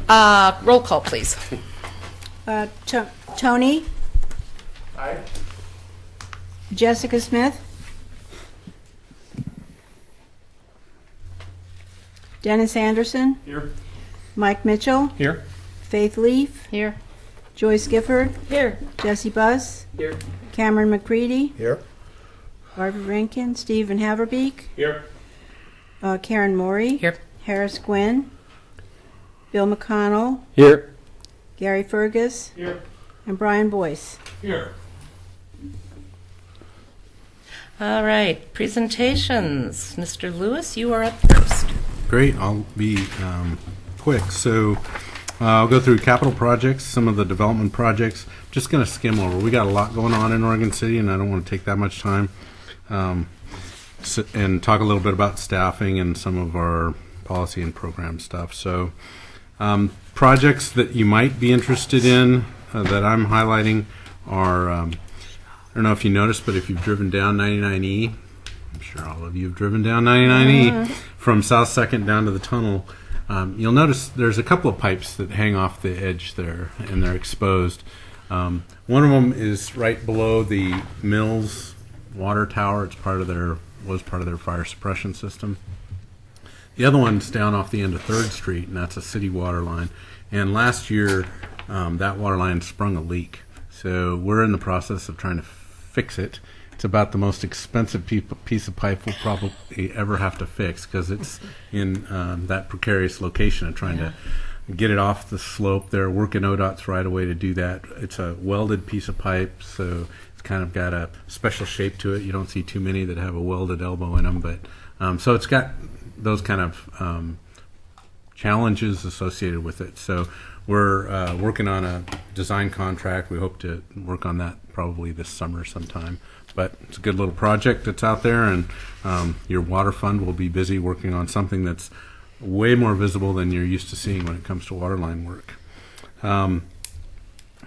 Roll call, please. Tony? Aye. Jessica Smith? Dennis Anderson? Here. Mike Mitchell? Here. Faith Leaf? Here. Joyce Gifford? Here. Jesse Buss? Here. Cameron McCready? Here. Barbara Rankin? Stephen Haverbeek? Here. Karen Morey? Here. Harris Gwynn? Bill McConnell? Here. Gary Fergus? Here. And Brian Boyce. Here. All right, presentations. Mr. Lewis, you are up first. Great. I'll be quick. So I'll go through capital projects, some of the development projects. Just going to skim over. We got a lot going on in Oregon City, and I don't want to take that much time. And talk a little bit about staffing and some of our policy and program stuff. So projects that you might be interested in that I'm highlighting are, I don't know if you noticed, but if you've driven down 99E, I'm sure all of you have driven down 99E from South 2nd down to the tunnel, you'll notice there's a couple of pipes that hang off the edge there, and they're exposed. One of them is right below the Mills water tower. It's was part of their fire suppression system. The other one's down off the end of 3rd Street, and that's a city water line. And last year, that water line sprung a leak. So we're in the process of trying to fix it. It's about the most expensive piece of pipe we'll probably ever have to fix because it's in that precarious location of trying to get it off the slope. They're working ODOT's right away to do that. It's a welded piece of pipe, so it's kind of got a special shape to it. You don't see too many that have a welded elbow in them, but so it's got those kind of challenges associated with it. So we're working on a design contract. We hope to work on that probably this summer sometime. But it's a good little project that's out there, and your water fund will be busy working on something that's way more visible than you're used to seeing when it comes to water line work.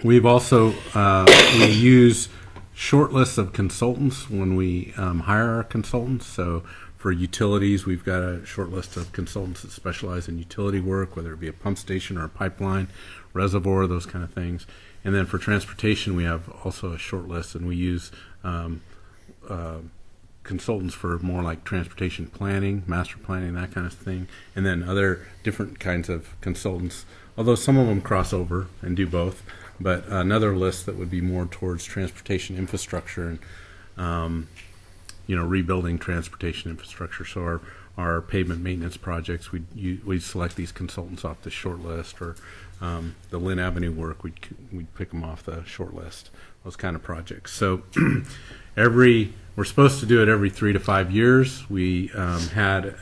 We've also, we use short lists of consultants when we hire our consultants. So for utilities, we've got a short list of consultants that specialize in utility work, whether it be a pump station or a pipeline, reservoir, those kind of things. And then for transportation, we have also a short list, and we use consultants for more like transportation planning, master planning, that kind of thing, and then other different kinds of consultants, although some of them cross over and do both. But another list that would be more towards transportation infrastructure and rebuilding transportation infrastructure. So our pavement maintenance projects, we select these consultants off the short list, or the Lynn Avenue work, we'd pick them off the short list, those kind of projects. So we're supposed to do it every 3 to 5 years. We did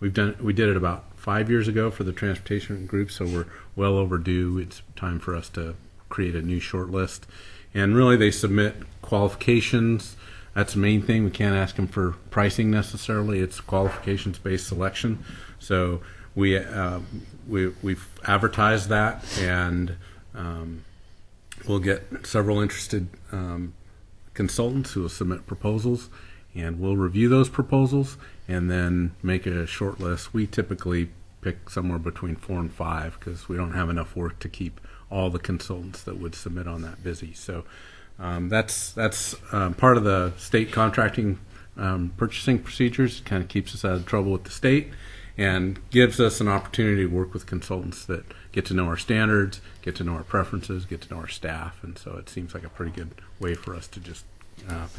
it about 5 years ago for the transportation group, so we're well overdue. It's time for us to create a new short list. And really they submit qualifications. That's the main thing. We can't ask them for pricing necessarily. It's qualifications-based selection. So we've advertised that, and we'll get several interested consultants who will submit proposals, and we'll review those proposals and then make a short list. We typically pick somewhere between 4 and 5 because we don't have enough work to keep all the consultants that would submit on that busy. So that's part of the state contracting purchasing procedures. It kind of keeps us out of trouble with the state and gives us an opportunity to work with consultants that get to know our standards, get to know our preferences, get to know our staff, and so it seems like a pretty good way for us to just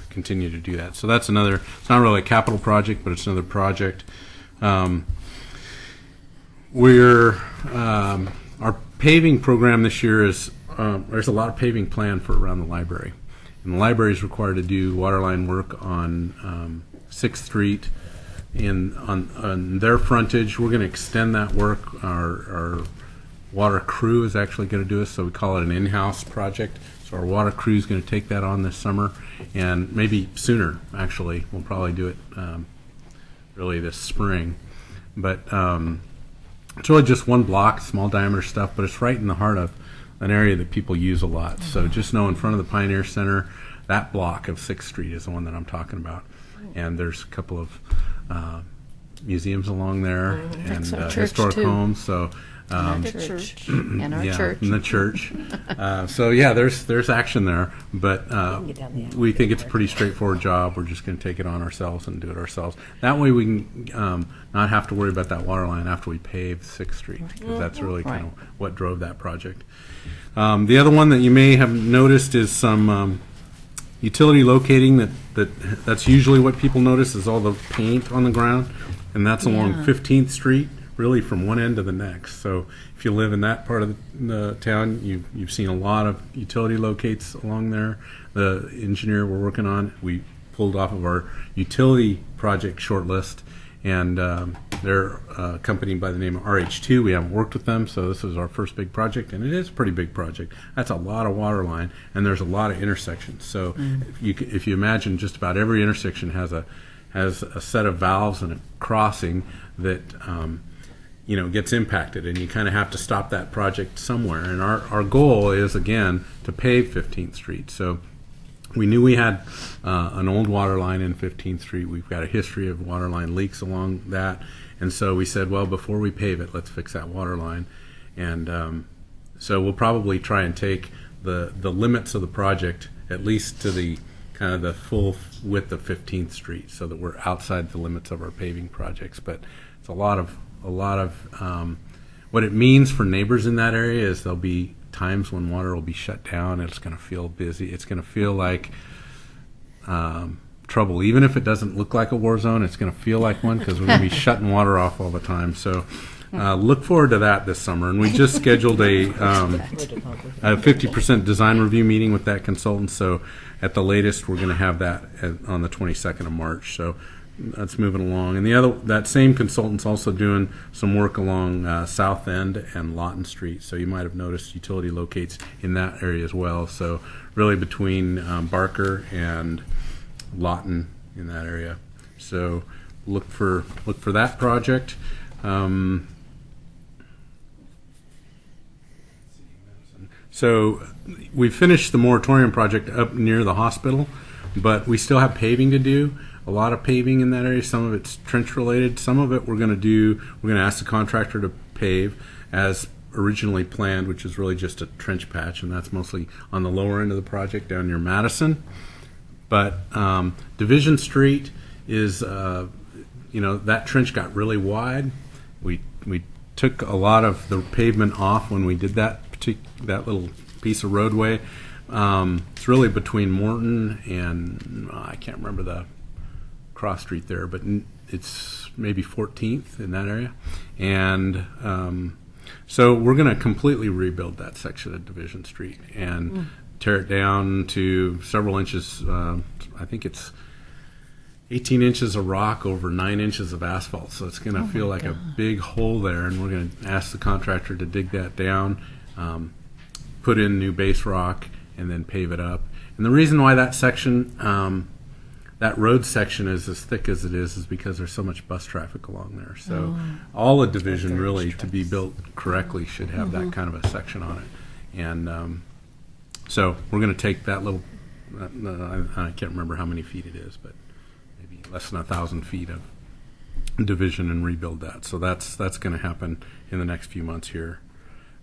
continue to do that. So that's another, it's not really a capital project, but it's another project. Our paving program this year is, there's a lot of paving planned for around the library. And the library is required to do waterline work on 6th Street. On their frontage, we're going to extend that work. Our water crew is actually going to do it, so we call it an in-house project. So our water crew is going to take that on this summer, and maybe sooner, actually. We'll probably do it really this spring. But it's really just one block, small diameter stuff, but it's right in the heart of an area that people use a lot. So just know in front of the Pioneer Center, that block of 6th Street is the one that I'm talking about. And there's a couple of museums along there and historic homes. So And our church. And our yeah, church. in the church. So yeah, there's action there, but we think it's a pretty straightforward job. We're just going to take it on ourselves and do it ourselves. That way we can not have to worry about that water line after we pave 6th Street, because that's really kind of what drove that project. The other one that you may have noticed is some utility locating. That's usually what people notice is all the paint on the ground, and that's along 15th Street, really from one end to the next. So if you live in that part of the town, you've seen a lot of utility locates along there. The engineer we're working on, we pulled off of our utility project short list, and they're a company by the name of RH2. We haven't worked with them, so this is our first big project, and it is a pretty big project. That's a lot of water line, and there's a lot of intersections. So if you imagine, just about every intersection has a set of valves and a crossing that gets impacted, and you kind of have to stop that project somewhere. And our goal is, again, to pave 15th Street. So we knew we had an old water line in 15th Street. We've got a history of water line leaks along that. And so we said, well, before we pave it, let's fix that water line. And so we'll probably try and take the limits of the project at least to the kind of the full width of 15th Street, so that we're outside the limits of our paving projects. But it's a lot of what it means for neighbors in that area is there'll be times when water will be shut down, and it's going to feel busy. It's going to feel like trouble. Even if it doesn't look like a war zone, it's going to feel like one, because we're going to be shutting water off all the time. So look forward to that this summer. And we just scheduled a 50% design review meeting with that consultant. So at the latest, we're going to have that on the 22nd of March. So that's moving along. And that same consultant's also doing some work along South End and Lawton Street. So you might have noticed utility locates in that area as well. So really between Barker and Lawton in that area. So look for that project. So we finished the moratorium project up near the hospital, but we still have paving to do. A lot of paving in that area. Some of it's trench related. Some of it we're going to ask the contractor to pave as originally planned, which is really just a trench patch, and that's mostly on the lower end of the project down near Madison. But Division Street is, that trench got really wide. We took a lot of the pavement off when we did that little piece of roadway. It's really between Morton and I can't remember the cross street there, but it's maybe 14th in that area. And so we're going to completely rebuild that section of Division Street and tear it down to several inches. I think it's 18 inches of rock over 9 inches of asphalt. So it's going to feel like a big hole there, and we're going to ask the contractor to dig that down, put in new base rock, and then pave it up. And the reason why that section, that road section is as thick as it is because there's so much bus traffic along there. So all the division really, to be built correctly, should have that kind of a section on it. And so we're going to take that little, I can't remember how many feet it is, but maybe less than 1,000 feet of division and rebuild that. So that's going to happen in the next few months here.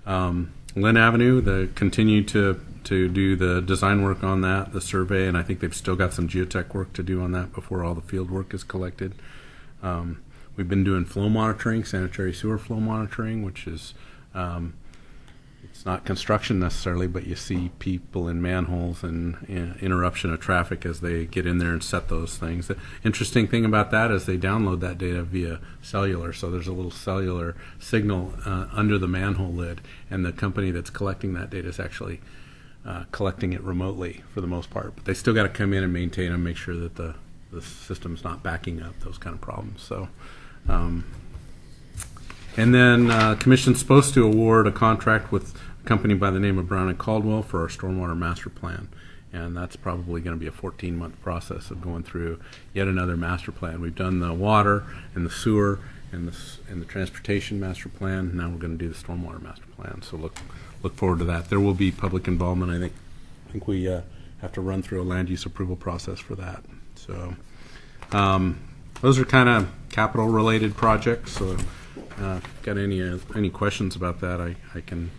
Lynn Avenue, they continue to do the design work on that, the survey, and I think they've still got some geotech work to do on that before all the field work is collected. We've been doing flow monitoring, sanitary sewer flow monitoring, which is it's not construction necessarily, but you see people in manholes and interruption of traffic as they get in there and set those things. The interesting thing about that is they download that data via cellular, so there's a little cellular signal under the manhole lid, and the company that's collecting that data is actually collecting it remotely for the most part. But they still got to come in and maintain them, make sure that the system's not backing up, those kind of problems. So. And then Commission's supposed to award a contract with a company by the name of Brown & Caldwell for our stormwater master plan. And that's probably going to be a 14-month process of going through yet another master plan. We've done the water and the sewer and the transportation master plan. Now we're going to do the stormwater master plan. So look forward to that. There will be public involvement. I think we have to run through a land use approval process for that. So those are kind of capital-related projects. So got any questions about that, I can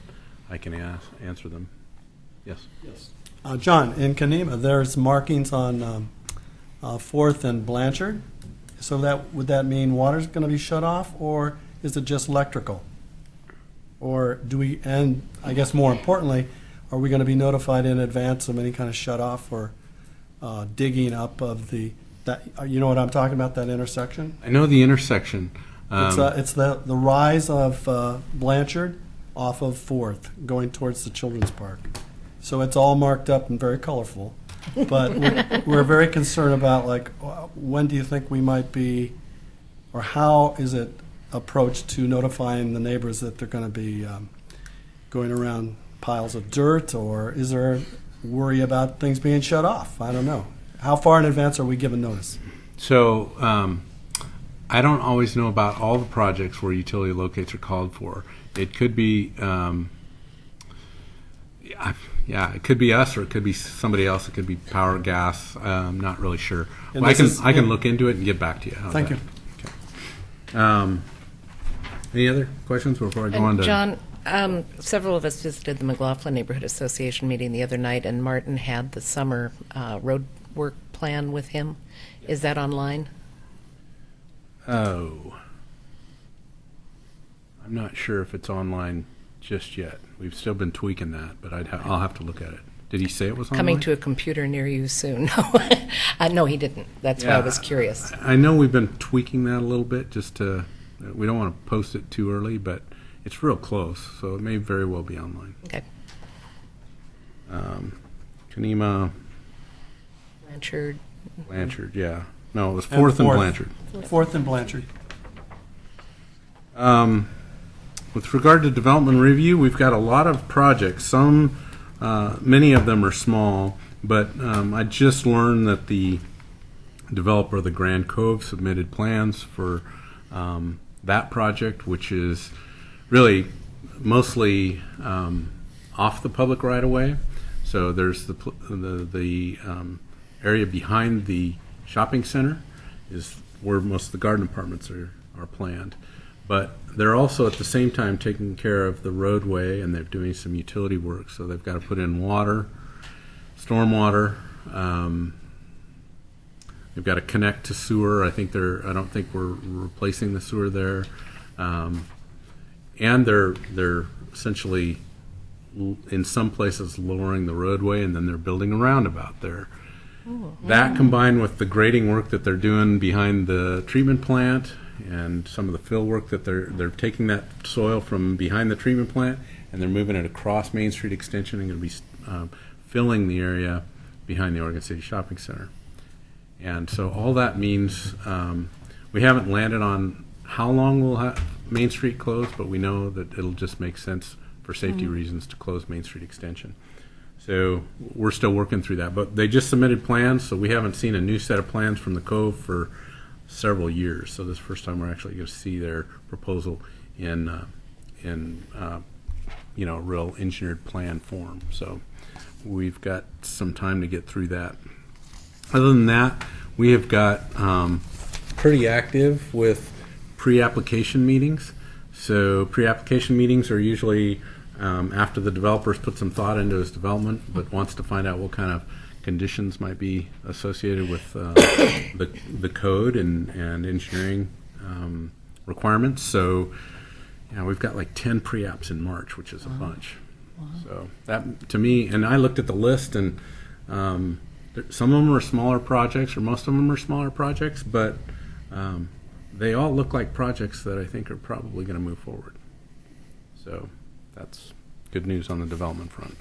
answer them. Yes. John, in Kanema, there's markings on 4th and Blanchard. So would that mean water's going to be shut off, or is it just electrical? Or do we, and I guess more importantly, are we going to be notified in advance of any kind of shut off or digging up of you know what I'm talking about, that intersection? I know the intersection. It's the rise of Blanchard off of 4th going towards the Children's Park. So it's all marked up and very colorful. But we're very concerned about, like, when do you think we might be, or how is it approached to notifying the neighbors that they're going to be going around piles of dirt, or is there worry about things being shut off? I don't know. How far in advance are we given notice? So I don't always know about all the projects where utility locates are called for. It could be, it could be us, or it could be somebody else. It could be power, gas. I'm not really sure. And Well, I can look into it and get back to you. How's Thank that? you. Okay. Any other questions before I go on to John, several of us visited the McLaughlin Neighborhood Association meeting the other night, and Martin had the summer road work plan with him. Is that online? Oh, I'm not sure if it's online just yet. We've still been tweaking that, but I'll have to look at it. Did he say it was online? Coming to a computer near you soon. No, he didn't. That's why I was curious. I know we've been tweaking that a little bit, just to, we don't want to post it too early, but it's real close, so it may very well be online. Okay. Kanema, Blanchard. yeah. No, it was And 4th and 4th. Blanchard. 4th and Blanchard. With regard to development review, we've got a lot of projects. Many of them are small, but I just learned that the developer of the Grand Cove submitted plans for that project, which is really mostly off the public right-of-way. So there's the area behind the shopping center is where most of the garden apartments are planned. But they're also at the same time taking care of the roadway, and they're doing some utility work. So they've got to put in water, stormwater. They've got to connect to sewer. I don't think we're replacing the sewer there. And they're essentially, in some places, lowering the roadway, and then they're building a roundabout there. That combined with the grading work that they're doing behind the treatment plant, and some of the fill work that they're taking that soil from behind the treatment plant and they're moving it across Main Street Extension and going to be filling the area behind the Oregon City Shopping Center. And so all that means we haven't landed on how long we'll have Main Street closed, but we know that it'll just make sense for safety reasons to close Main Street Extension. So we're still working through that, but they just submitted plans, so we haven't seen a new set of plans from the Cove for several years. So this is the first time we're actually going to see their proposal in real engineered plan form. So we've got some time to get through that. Other than that, we have got pretty active with pre-application meetings. So pre-application meetings are usually after the developer's put some thought into his development, but wants to find out what kind of conditions might be associated with the code and engineering requirements. So we've got like 10 pre-apps in March, which is a bunch. So that, to me, and I looked at the list, and some of them are smaller projects, or most of them are smaller projects, but they all look like projects that I think are probably going to move forward. So that's good news on the development front.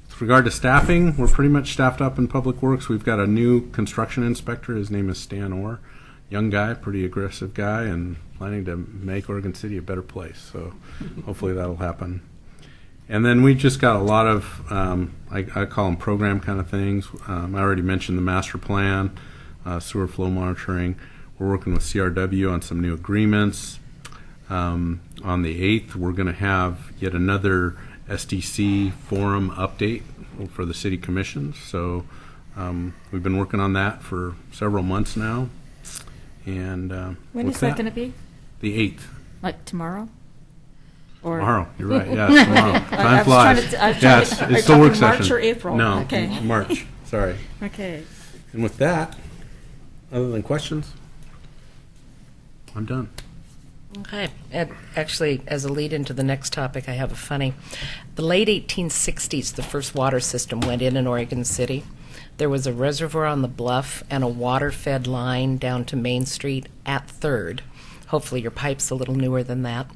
With regard to staffing, we're pretty much staffed up in Public Works. We've got a new construction inspector. His name is Stan Orr. Young guy, pretty aggressive guy, and planning to make Oregon City a better place. So hopefully that'll happen. And then we just got a lot of, I call them program kind of things. I already mentioned the master plan, sewer flow monitoring. We're working with CRW on some new agreements. On the 8th, we're going to have yet another SDC forum update for the city commissions. So we've been working on that for several months now. And When with is that going to be? The 8th. Like tomorrow? Or Tomorrow, you're right, yes, tomorrow. I Time was flies. trying to- I was trying Yes, to- are you it's still work talking March session. or April? No, Okay. March, sorry. Okay. And with that, other than questions, I'm done. Okay. And actually, as a lead into the next topic, I have a funny. The late 1860s, the first water system went in Oregon City. There was a reservoir on the bluff and a water-fed line down to Main Street at 3rd. Hopefully your pipe's a little newer than that.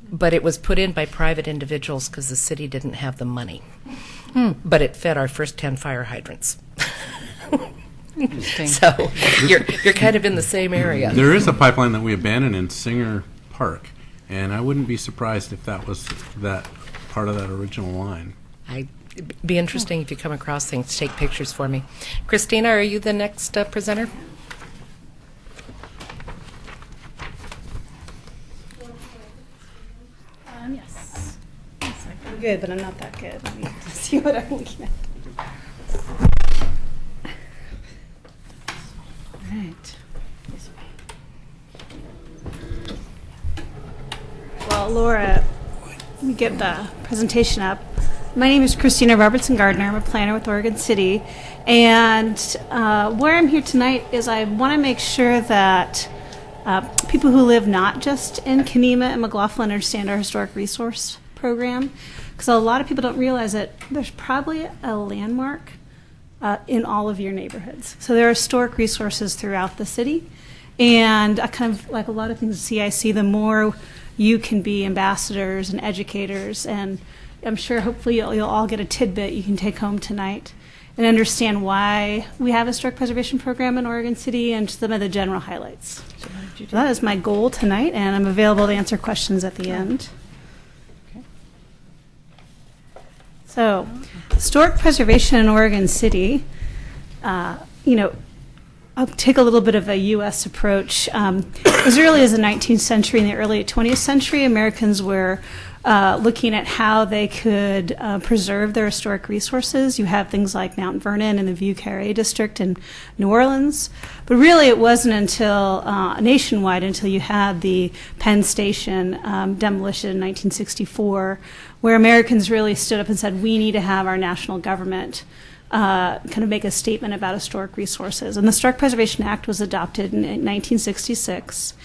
But it was put in by private individuals because the city didn't have the money. But it fed our first 10 fire hydrants. Interesting. So you're kind of in the same area. There is a pipeline that we abandoned in Singer Park, and I wouldn't be surprised if that was that part of that original line. It'd be interesting if you come across things, take pictures for me. Christina, are you the next presenter? Yes. I'm good, but I'm not that good. Let me see what I'm looking at. All right. Well, Laura, let me get the presentation up. My name is Christina Robertson Gardner. I'm a planner with Oregon City. And where I'm here tonight is I want to make sure that people who live not just in Kenema and McLaughlin understand our historic resource program, because a lot of people don't realize that there's probably a landmark in all of your neighborhoods. So there are historic resources throughout the city, and I kind of like a lot of things at CIC, the more you can be ambassadors and educators, and I'm sure hopefully you'll all get a tidbit you can take home tonight and understand why we have a historic preservation program in Oregon City and some of the general highlights. So that is my goal tonight, and I'm available to answer questions at the end. So, historic preservation in Oregon City, I'll take a little bit of a U.S. approach. As early as the 19th century and the early 20th century, Americans were looking at how they could preserve their historic resources. You have things like Mount Vernon and the Vieux Carré district in New Orleans. But really it wasn't until nationwide until you had the Penn Station demolition in 1964 where Americans really stood up and said, we need to have our national government kind of make a statement about historic resources. And the Historic Preservation Act was adopted in 1966.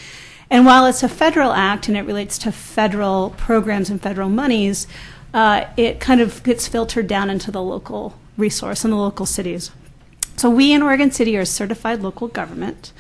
And while it's a federal act and it relates to federal programs and federal monies, it kind of gets filtered down into the local resource and the local cities. So we in Oregon City are a certified local government.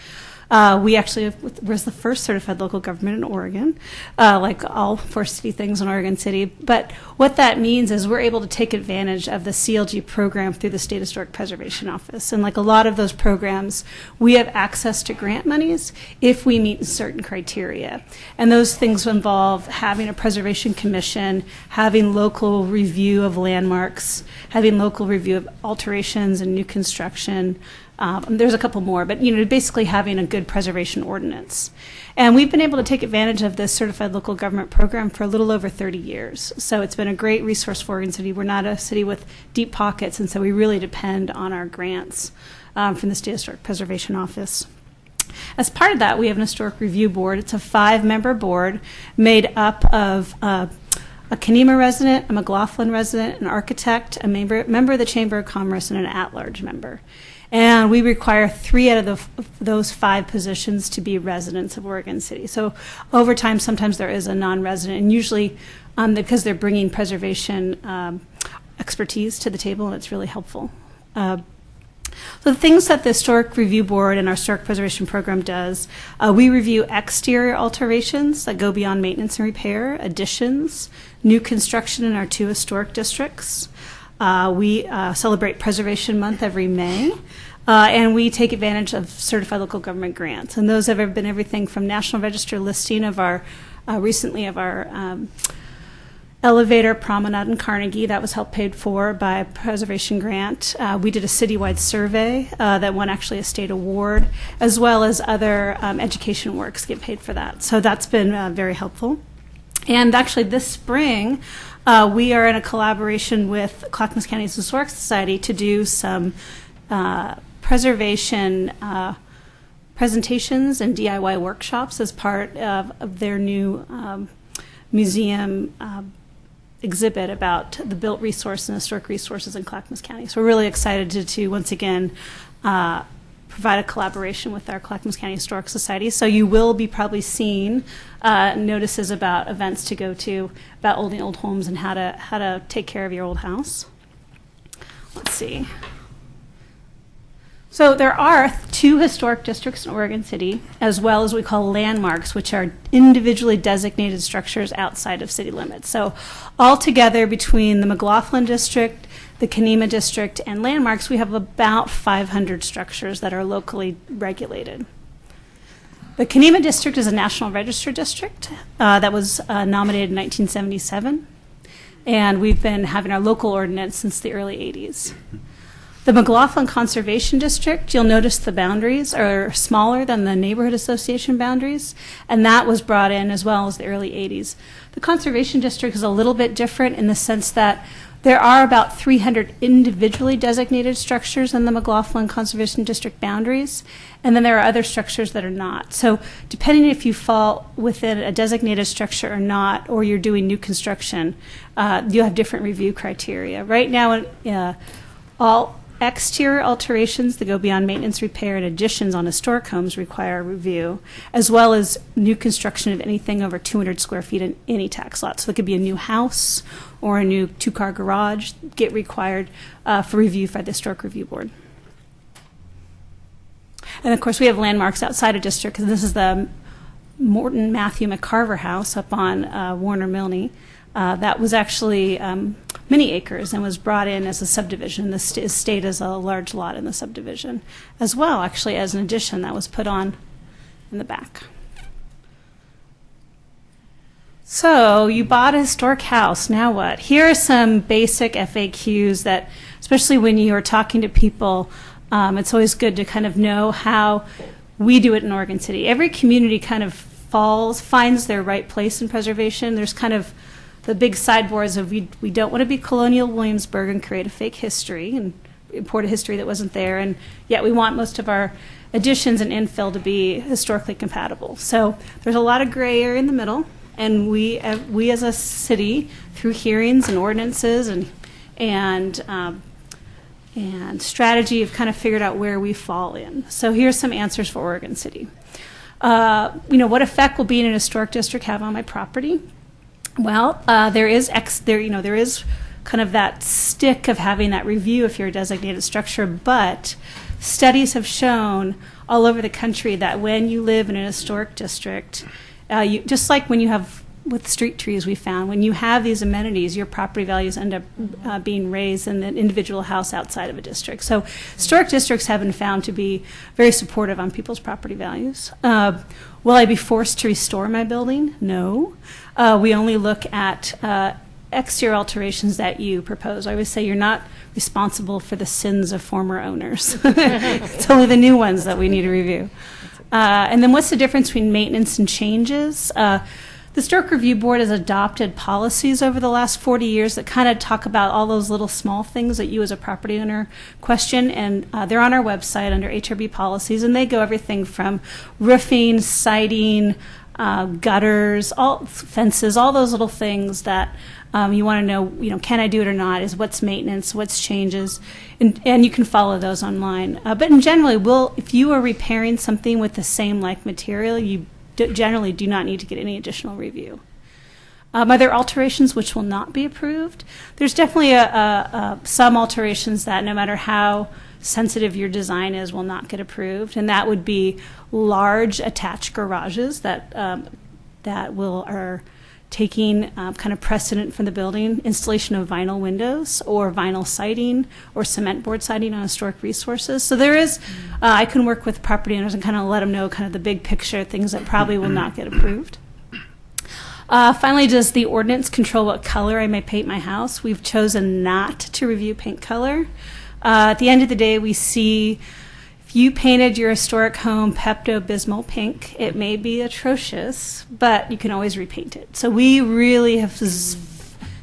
We actually was the first certified local government in Oregon, like all four city things in Oregon City. But what that means is we're able to take advantage of the CLG program through the State Historic Preservation Office. And like a lot of those programs, we have access to grant monies if we meet certain criteria. And those things involve having a preservation commission, having local review of landmarks, having local review of alterations and new construction. There's a couple more, but basically having a good preservation ordinance. And we've been able to take advantage of this certified local government program for a little over 30 years. So it's been a great resource for Oregon City. We're not a city with deep pockets, and so we really depend on our grants from the State Historic Preservation Office. As part of that, we have an historic review board. It's a 5-member board made up of a Kenema resident, a McLaughlin resident, an architect, a member of the Chamber of Commerce, and an at-large member. And we require 3 out of those 5 positions to be residents of Oregon City. So over time, sometimes there is a non-resident, and usually because they're bringing preservation expertise to the table, and it's really helpful. So the things that the Historic Review Board and our Historic Preservation Program does, we review exterior alterations that go beyond maintenance and repair, additions, new construction in our 2 historic districts. We celebrate Preservation Month every May, and we take advantage of certified local government grants. And those have been everything from National Register listing of our, recently of our elevator promenade in Carnegie. That was helped paid for by a preservation grant. We did a citywide survey that won actually a state award, as well as other education works get paid for that. So that's been very helpful. And actually this spring, we are in a collaboration with Clackamas County's Historic Society to do some preservation presentations and DIY workshops as part of their new museum exhibit about the built resource and historic resources in Clackamas County. So we're really excited to once again provide a collaboration with our Clackamas County Historic Society. So you will be probably seeing notices about events to go to about old homes and how to take care of your old house. Let's see. So there are 2 historic districts in Oregon City, as well as what we call landmarks, which are individually designated structures outside of city limits. So altogether, between the McLaughlin District, the Kenema District, and landmarks, we have about 500 structures that are locally regulated. The Kenema District is a National Register district that was nominated in 1977, and we've been having our local ordinance since the early 80s. The McLaughlin Conservation District, you'll notice the boundaries are smaller than the neighborhood association boundaries, and that was brought in as well as the early 80s. The Conservation District is a little bit different in the sense that there are about 300 individually designated structures in the McLaughlin Conservation District boundaries, and then there are other structures that are not. So depending if you fall within a designated structure or not, or you're doing new construction, you'll have different review criteria. Right now, all exterior alterations that go beyond maintenance, repair, and additions on historic homes require a review, as well as new construction of anything over 200 square feet in any tax lot. So it could be a new house or a new 2-car garage get required for review by the Historic Review Board. And of course, we have landmarks outside of district, because this is the Morton Matthew McCarver house up on Warner Milne. That was actually many acres and was brought in as a subdivision. This is stayed as a large lot in the subdivision, as well, actually, as an addition that was put on in the back. So you bought a historic house. Now what? Here are some basic FAQs that, especially when you are talking to people, it's always good to kind of know how we do it in Oregon City. Every community kind of finds their right place in preservation. There's kind of the big sideboards of we don't want to be colonial Williamsburg and create a fake history and import a history that wasn't there, and yet we want most of our additions and infill to be historically compatible. So there's a lot of gray area in the middle, and we as a city, through hearings and ordinances and strategy, have kind of figured out where we fall in. So here's some answers for Oregon City. What effect will being in a historic district have on my property? Well, there is kind of that stick of having that review if you're a designated structure, but studies have shown all over the country that when you live in an historic district, just like when you have with street trees, we found when you have these amenities, your property values end up being raised in an individual house outside of a district. So historic districts have been found to be very supportive on people's property values. Will I be forced to restore my building? No. We only look at exterior alterations that you propose. I always say you're not responsible for the sins of former owners. It's only the new ones that we need to review. And then what's the difference between maintenance and changes? The Historic Review Board has adopted policies over the last 40 years that kind of talk about all those little small things that you as a property owner question, and they're on our website under HRB policies, and they go everything from roofing, siding, gutters, all fences, all those little things that you want to know, can I do it or not, is what's maintenance, what's changes, and you can follow those online. But in general, if you are repairing something with the same like material, you generally do not need to get any additional review. Are there alterations which will not be approved? There's definitely some alterations that, no matter how sensitive your design is, will not get approved, and that would be large attached garages that are taking kind of precedent from the building, installation of vinyl windows or vinyl siding or cement board siding on historic resources. So there is, I can work with property owners and kind of let them know kind of the big picture, things that probably will not get approved. Finally, does the ordinance control what color I may paint my house? We've chosen not to review paint color. At the end of the day, we see if you painted your historic home Pepto-Bismol pink, it may be atrocious, but you can always repaint it. So we really have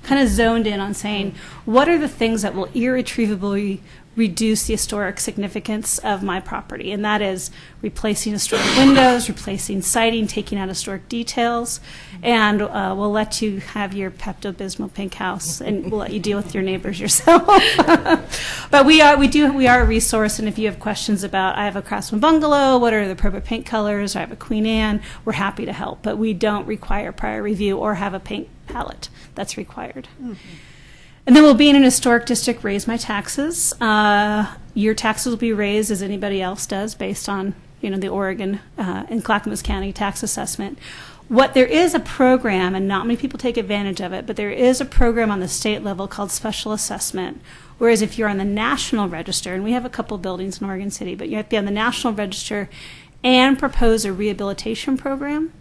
kind of zoned in on saying, what are the things that will irretrievably reduce the historic significance of my property, and that is replacing historic windows, replacing siding, taking out historic details, and we'll let you have your Pepto-Bismol pink house, and we'll let you deal with your neighbors yourself. But we are a resource, and if you have questions about, I have a Craftsman bungalow, what are the appropriate paint colors, I have a Queen Anne, we're happy to help, but we don't require prior review or have a paint palette that's required. And then we'll be in an historic district, raise my taxes. Your taxes will be raised as anybody else does based on, the Oregon and Clackamas County tax assessment. What there is a program, and not many people take advantage of it, but there is a program on the state level called special assessment. Whereas if you're on the national register, and we have a couple buildings in Oregon City, but you have to be on the national register and propose a rehabilitation program,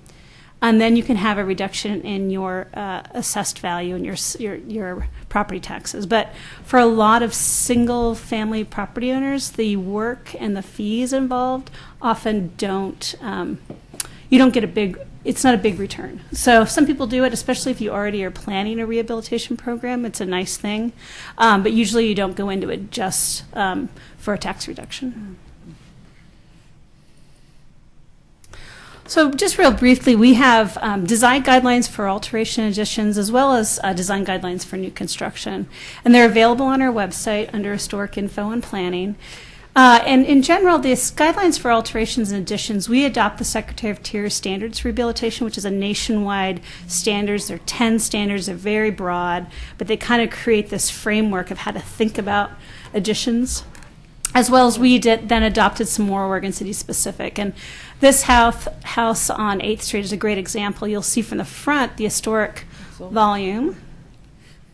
and then you can have a reduction in your assessed value and your property taxes. But for a lot of single-family property owners, the work and the fees involved often don't. You don't get it's not a big return. So some people do it, especially if you already are planning a rehabilitation program. It's a nice thing, but usually you don't go into it just for a tax reduction. So just real briefly, we have design guidelines for alteration additions as well as design guidelines for new construction. And they're available on our website under Historic Info and Planning. And in general, these guidelines for alterations and additions, we adopt the Secretary of Interior Standards for Rehabilitation, which is a nationwide standards. There are 10 standards. They're very broad, but they kind of create this framework of how to think about additions. As well as we then adopted some more Oregon City specific. And this house on 8th Street is a great example. You'll see from the front the historic volume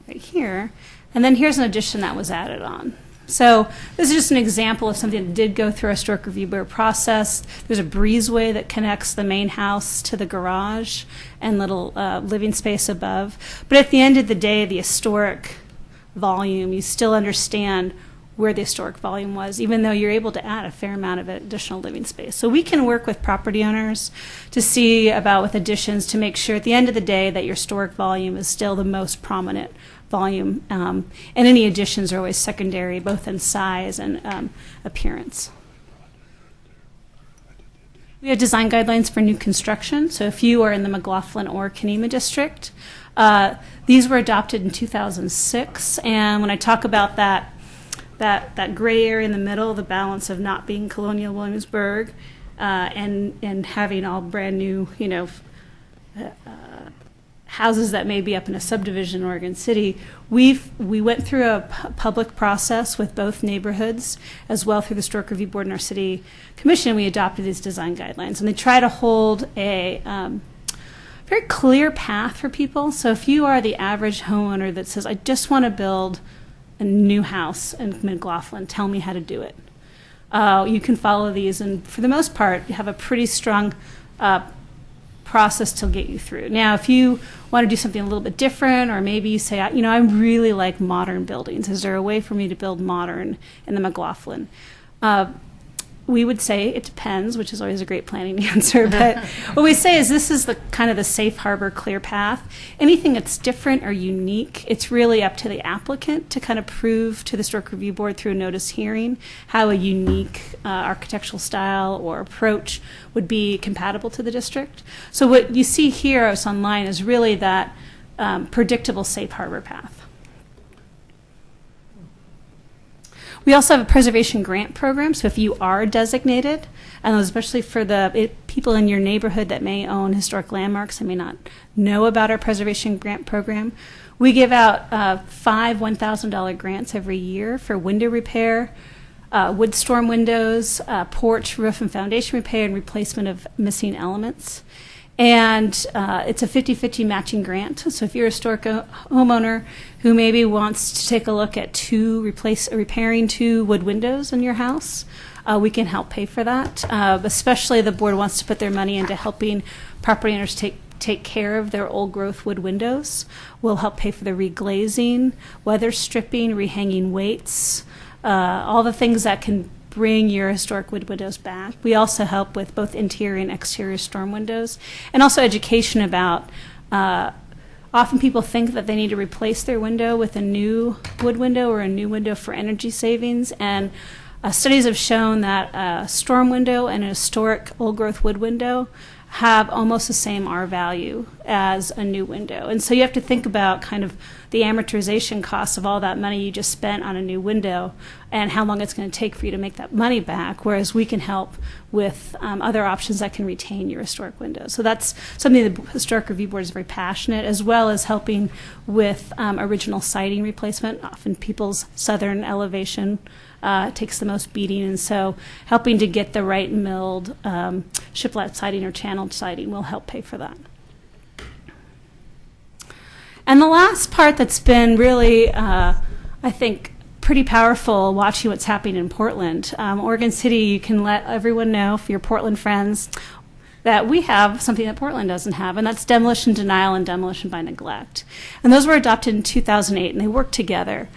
right here. And then here's an addition that was added on. So this is just an example of something that did go through a historic review board process. There's a breezeway that connects the main house to the garage and little living space above. But at the end of the day, the historic volume, you still understand where the historic volume was, even though you're able to add a fair amount of additional living space. So we can work with property owners to see about with additions to make sure at the end of the day that your historic volume is still the most prominent volume. And any additions are always secondary, both in size and appearance. We have design guidelines for new construction. So if you are in the McLaughlin or Kenema district, these were adopted in 2006. And when I talk about that gray area in the middle, the balance of not being Colonial Williamsburg and having all brand new, houses that may be up in a subdivision in Oregon City, we went through a public process with both neighborhoods as well through the Historic Review Board and our city commission. We adopted these design guidelines, and they try to hold a very clear path for people. So if you are the average homeowner that says, I just want to build a new house in McLaughlin, tell me how to do it. You can follow these, and for the most part, you have a pretty strong process to get you through. Now, if you want to do something a little bit different, or maybe you say, I really like modern buildings. Is there a way for me to build modern in the McLaughlin? We would say it depends, which is always a great planning answer. But what we say is this is the kind of the safe harbor, clear path. Anything that's different or unique, it's really up to the applicant to kind of prove to the Historic Review Board through a notice hearing how a unique architectural style or approach would be compatible to the district. So what you see here online is really that predictable safe harbor path. We also have a preservation grant program, so if you are designated, and especially for the people in your neighborhood that may own historic landmarks and may not know about our preservation grant program, we give out 5 $1,000 grants every year for window repair, wood storm windows, porch, roof, and foundation repair, and replacement of missing elements. And it's a 50-50 matching grant. So if you're a historic homeowner who maybe wants to take a look at repairing 2 wood windows in your house, we can help pay for that. Especially the board wants to put their money into helping property owners take care of their old growth wood windows. We'll help pay for the reglazing, weather stripping, rehanging weights, all the things that can bring your historic wood windows back. We also help with both interior and exterior storm windows, and also education about often people think that they need to replace their window with a new wood window or a new window for energy savings. And studies have shown that a storm window and a historic old-growth wood window have almost the same R value as a new window. And so you have to think about kind of the amortization costs of all that money you just spent on a new window and how long it's going to take for you to make that money back, whereas we can help with other options that can retain your historic windows. So that's something the Historic Review Board is very passionate, as well as helping with original siding replacement. Often people's southern elevation takes the most beating, and so helping to get the right milled shiplap siding or channeled siding will help pay for that. And the last part that's been really, I think, pretty powerful watching what's happening in Portland. Oregon City, you can let everyone know, for your Portland friends, that we have something that Portland doesn't have, and that's demolition denial and demolition by neglect. And those were adopted in 2008, and they work together.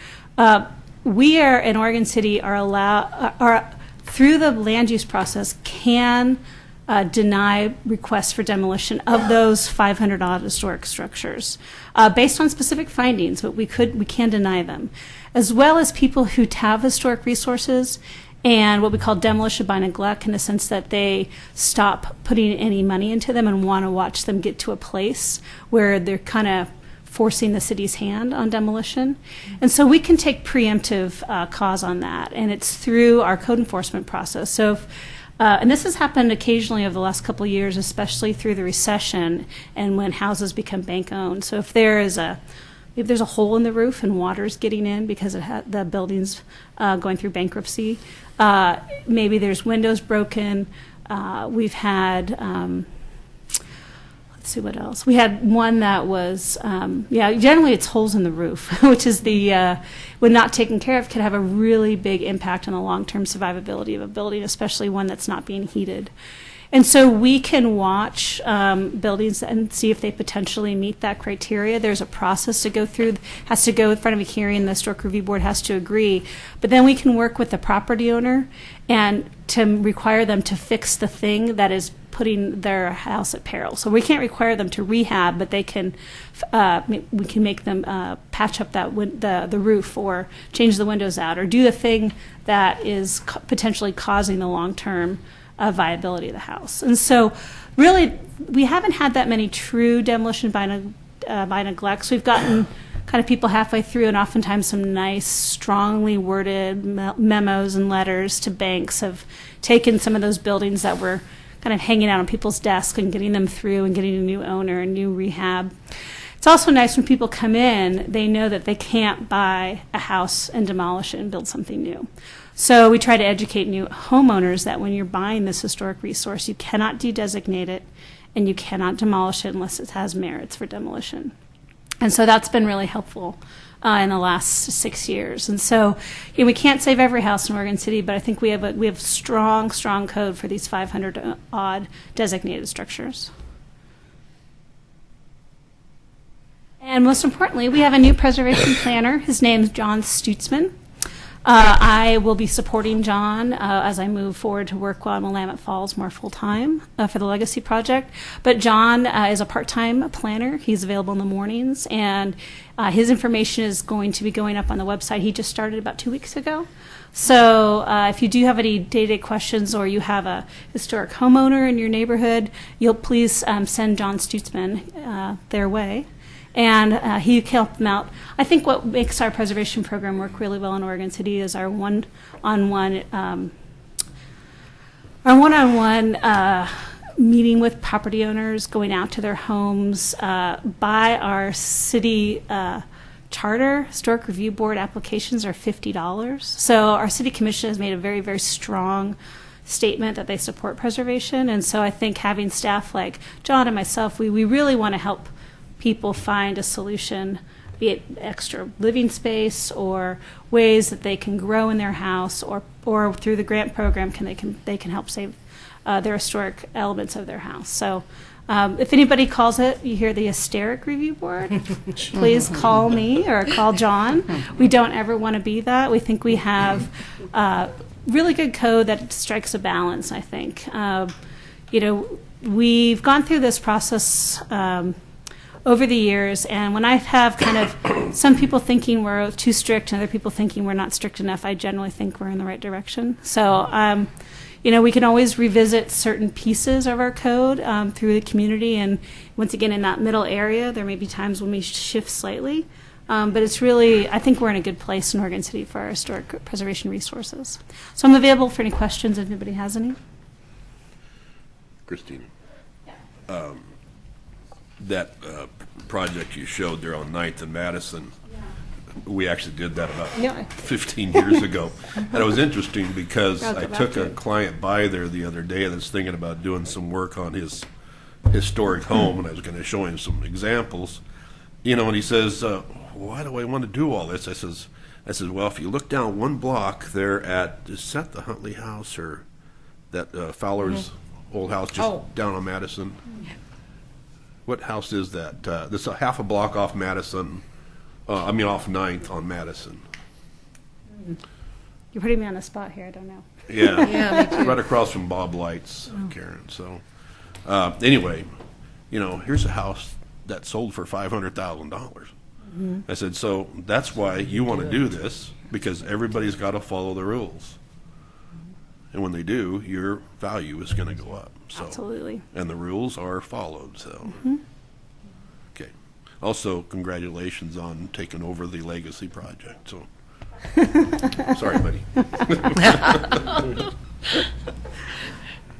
We are in Oregon City are through the land use process can deny requests for demolition of those 500 odd historic structures based on specific findings, but we can deny them, as well as people who have historic resources and what we call demolition by neglect, in the sense that they stop putting any money into them and want to watch them get to a place where they're kind of forcing the city's hand on demolition. And so we can take preemptive cause on that, and it's through our code enforcement process. So if, and this has happened occasionally over the last couple of years, especially through the recession and when houses become bank owned. So if there's a hole in the roof and water's getting in because the building's going through bankruptcy, maybe there's windows broken. We've had let's see what else. We had one that was, generally it's holes in the roof, which is when not taken care of, could have a really big impact on the long-term survivability of a building, especially one that's not being heated. And so we can watch buildings and see if they potentially meet that criteria. There's a process to go through, has to go in front of a hearing, the Historic Review Board has to agree. But then we can work with the property owner and to require them to fix the thing that is putting their house at peril. So we can't require them to rehab, but they can. We can make them patch up the roof, or change the windows out, or do the thing that is potentially causing the long-term viability of the house. And so, really, we haven't had that many true demolition by neglect. So we've gotten kind of people halfway through, and oftentimes some nice, strongly worded memos and letters to banks have taken some of those buildings that were kind of hanging out on people's desks and getting them through and getting a new owner, a new rehab. It's also nice when people come in, they know that they can't buy a house and demolish it and build something new. So we try to educate new homeowners that when you're buying this historic resource, you cannot de-designate it and you cannot demolish it unless it has merits for demolition. And so that's been really helpful in the last 6 years. And so we can't save every house in Oregon City, but I think we have strong code for these 500 odd designated structures. And most importantly, we have a new preservation planner. His name's John Stutzman. I will be supporting John as I move forward to work on Willamette Falls more full-time for the Legacy Project. But John is a part-time planner. He's available in the mornings, and his information is going to be going up on the website. He just started about 2 weeks ago. So if you do have any day-to-day questions, or you have a historic homeowner in your neighborhood, you'll please send John Stutzman their way. And he can help them out. I think what makes our preservation program work really well in Oregon City is our one-on-one meeting with property owners, going out to their homes. By our city charter, Historic Review Board applications are $50. So our city commission has made a very, very strong statement that they support preservation. And so I think having staff like John and myself, we really want to help people find a solution, be it extra living space or ways that they can grow in their house, or through the grant program they can help save their historic elements of their house. So if anybody calls it, you hear the Hysteric Review Board, please call me or call John. We don't ever want to be that. We think we have really good code that strikes a balance, I think. We've gone through this process over the years. And when I have kind of some people thinking we're too strict and other people thinking we're not strict enough, I generally think we're in the right direction. So, we can always revisit certain pieces of our code through the community. And once again, in that middle area, there may be times when we shift slightly. But it's really, I think we're in a good place in Oregon City for our historic preservation resources. So I'm available for any questions if anybody has any. Christina, that project you showed there on 9th and Madison, we actually did that about 15 years ago. And it was interesting because I'll go I back took to a it. client by there the other day that's thinking about doing some work on his historic home, and I was going to show him some examples. And he says, why do I want to do all this? I says, well, if you look down one block there is that the Huntley House or that Fowler's old house just down on Madison? What house is that? This is half a block off Madison. Off 9th on Madison. You're putting me on the spot here. I don't know. Yeah, Yeah, me too. right across from Bob Light's, Karen. So, anyway, here's a house that sold for $500,000. I said, so that's why you want to do this, because everybody's got to follow the rules. And when they do, your value is going to go up. So, Absolutely. and the rules are followed. So, okay. Also, congratulations on taking over the Legacy project. So, sorry, buddy.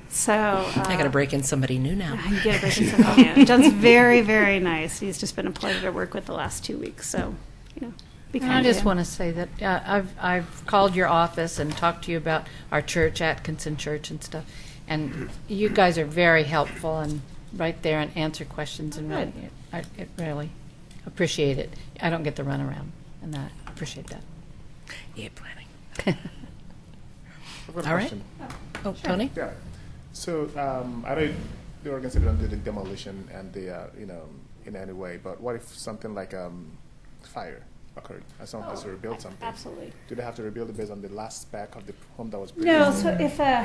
So I got to break in somebody new now. you get a break in something new. John's very, very nice. He's just been a pleasure to work with the last 2 weeks. So, be kind And I to just him. want to say that I've called your office and talked to you about our church, Atkinson Church and stuff, and you guys are very helpful and right there and answer questions and really, I really appreciate it. I don't get the runaround, and I appreciate that. Yeah, planning. I've got a All right. question. Oh, Tony? Yeah. So I know the Oregon City don't do the demolition and the in any way, but what if something like fire occurred and someone has to rebuild something? Absolutely. Do they have to rebuild it based on the last spec of the home that was No, produced? so if a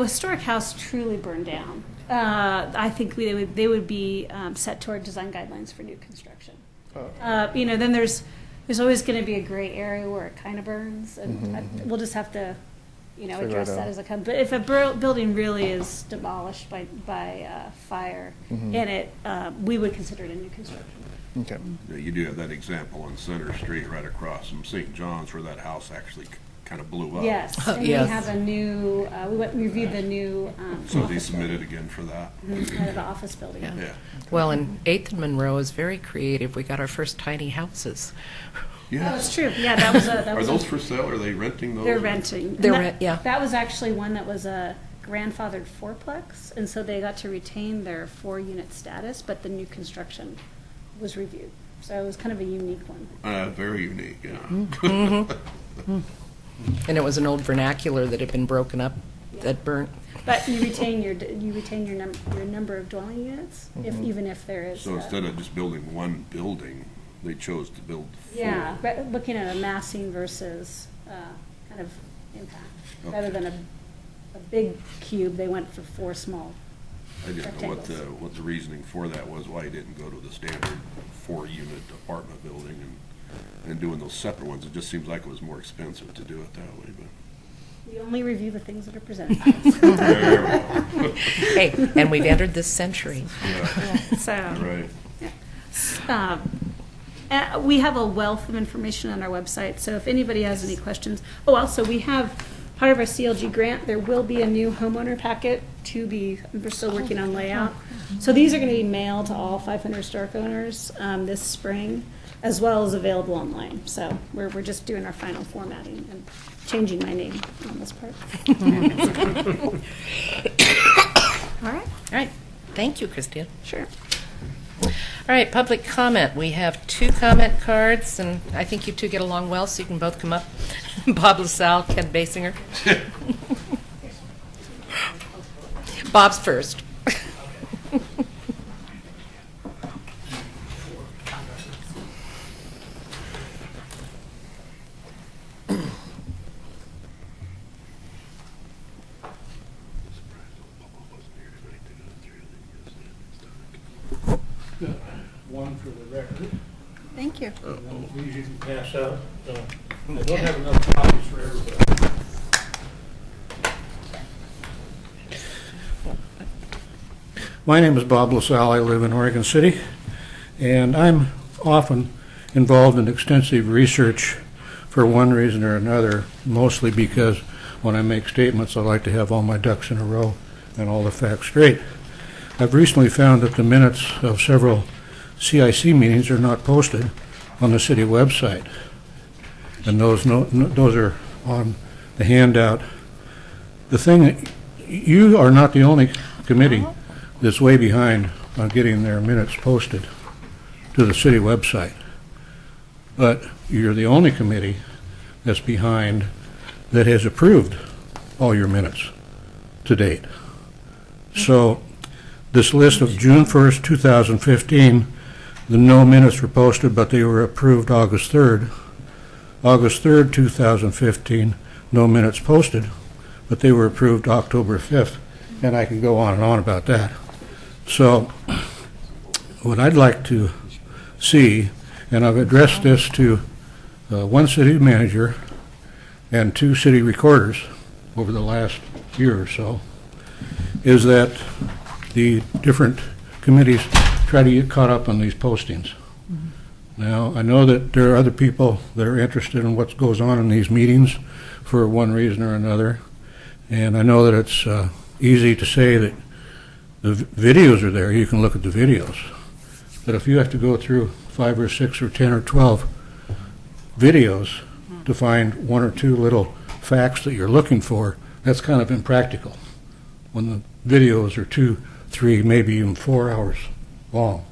historic house truly burned down, I think they would be set toward design guidelines for new construction. Oh. Then there's always going to be a gray area where it kind of burns, and we'll just have to, Figure address it that out. as it comes. But if a building really is demolished by fire, and we would consider it a new construction. Okay. Yeah, you do have that example on Center Street right across from St. John's where that house actually kind of blew up. Yes, and Yes. we have a new. We reviewed the new. So they office submitted again for that. building, kind of the office building. Yeah. Yeah. Well, and 8th and Monroe is very creative. We got our first tiny houses. Oh, it's true. Yeah, that was a. That Are was those a, for sale? Are they renting those? They're renting. And They're that, rent- yeah. That was actually one that was a grandfathered fourplex, and so they got to retain their 4-unit status, but the new construction was reviewed. So it was kind of a unique one. Very unique, yeah. And it was an old vernacular that had been broken up, that burnt. But you retain your number of dwelling units, even if there is. So instead of just building one building, they chose to build 4. Yeah, but looking at a massing versus kind of impact. Rather than a big cube, they went for 4 small. I didn't know rectangles. what the reasoning for that was, why you didn't go to the standard 4-unit apartment building and doing those separate ones. It just seems like it was more expensive to do it that way, but. We only review the things that are presented. Very well. Hey, and we've entered this century. Yeah, So. right. We have a wealth of information on our website, so if anybody has any questions. Oh, also, we have part of our CLG grant, there will be a new homeowner packet we're still working on layout. So these are going to be mailed to all 500 historic owners this spring, as well as available online. So we're just doing our final formatting and changing my name on this part. All right, All right. Thank you, Christine. sure. All right, public comment. We have 2 comment cards, and I think you 2 get along well, so you can both come up. Bob LaSalle, Ken Basinger. Bob's first. one for the record. Thank you. And then these you can pass out. I don't have enough copies for everybody. My name is Bob LaSalle. I live in Oregon City, and I'm often involved in extensive research for one reason or another, mostly because when I make statements, I like to have all my ducks in a row and all the facts straight. I've recently found that the minutes of several CIC meetings are not posted on the city website, and those are on the handout. The thing that you are not the only committee that's way behind on getting their minutes posted to the city website, but you're the only committee that's behind that has approved all your minutes to date. So this list of June 1st, 2015, the no minutes were posted, but they were approved August 3rd. August 3rd, 2015, no minutes posted, but they were approved October 5th, and I can go on and on about that. So what I'd like to see, and I've addressed this to one city manager and 2 city recorders over the last year or so, is that the different committees try to get caught up on these postings. Now, I know that there are other people that are interested in what goes on in these meetings for one reason or another, and I know that it's easy to say that the videos are there, you can look at the videos, but if you have to go through 5 or 6 or 10 or 12 videos to find 1 or 2 little facts that you're looking for, that's kind of impractical when the videos are 2, 3, maybe even 4 hours long.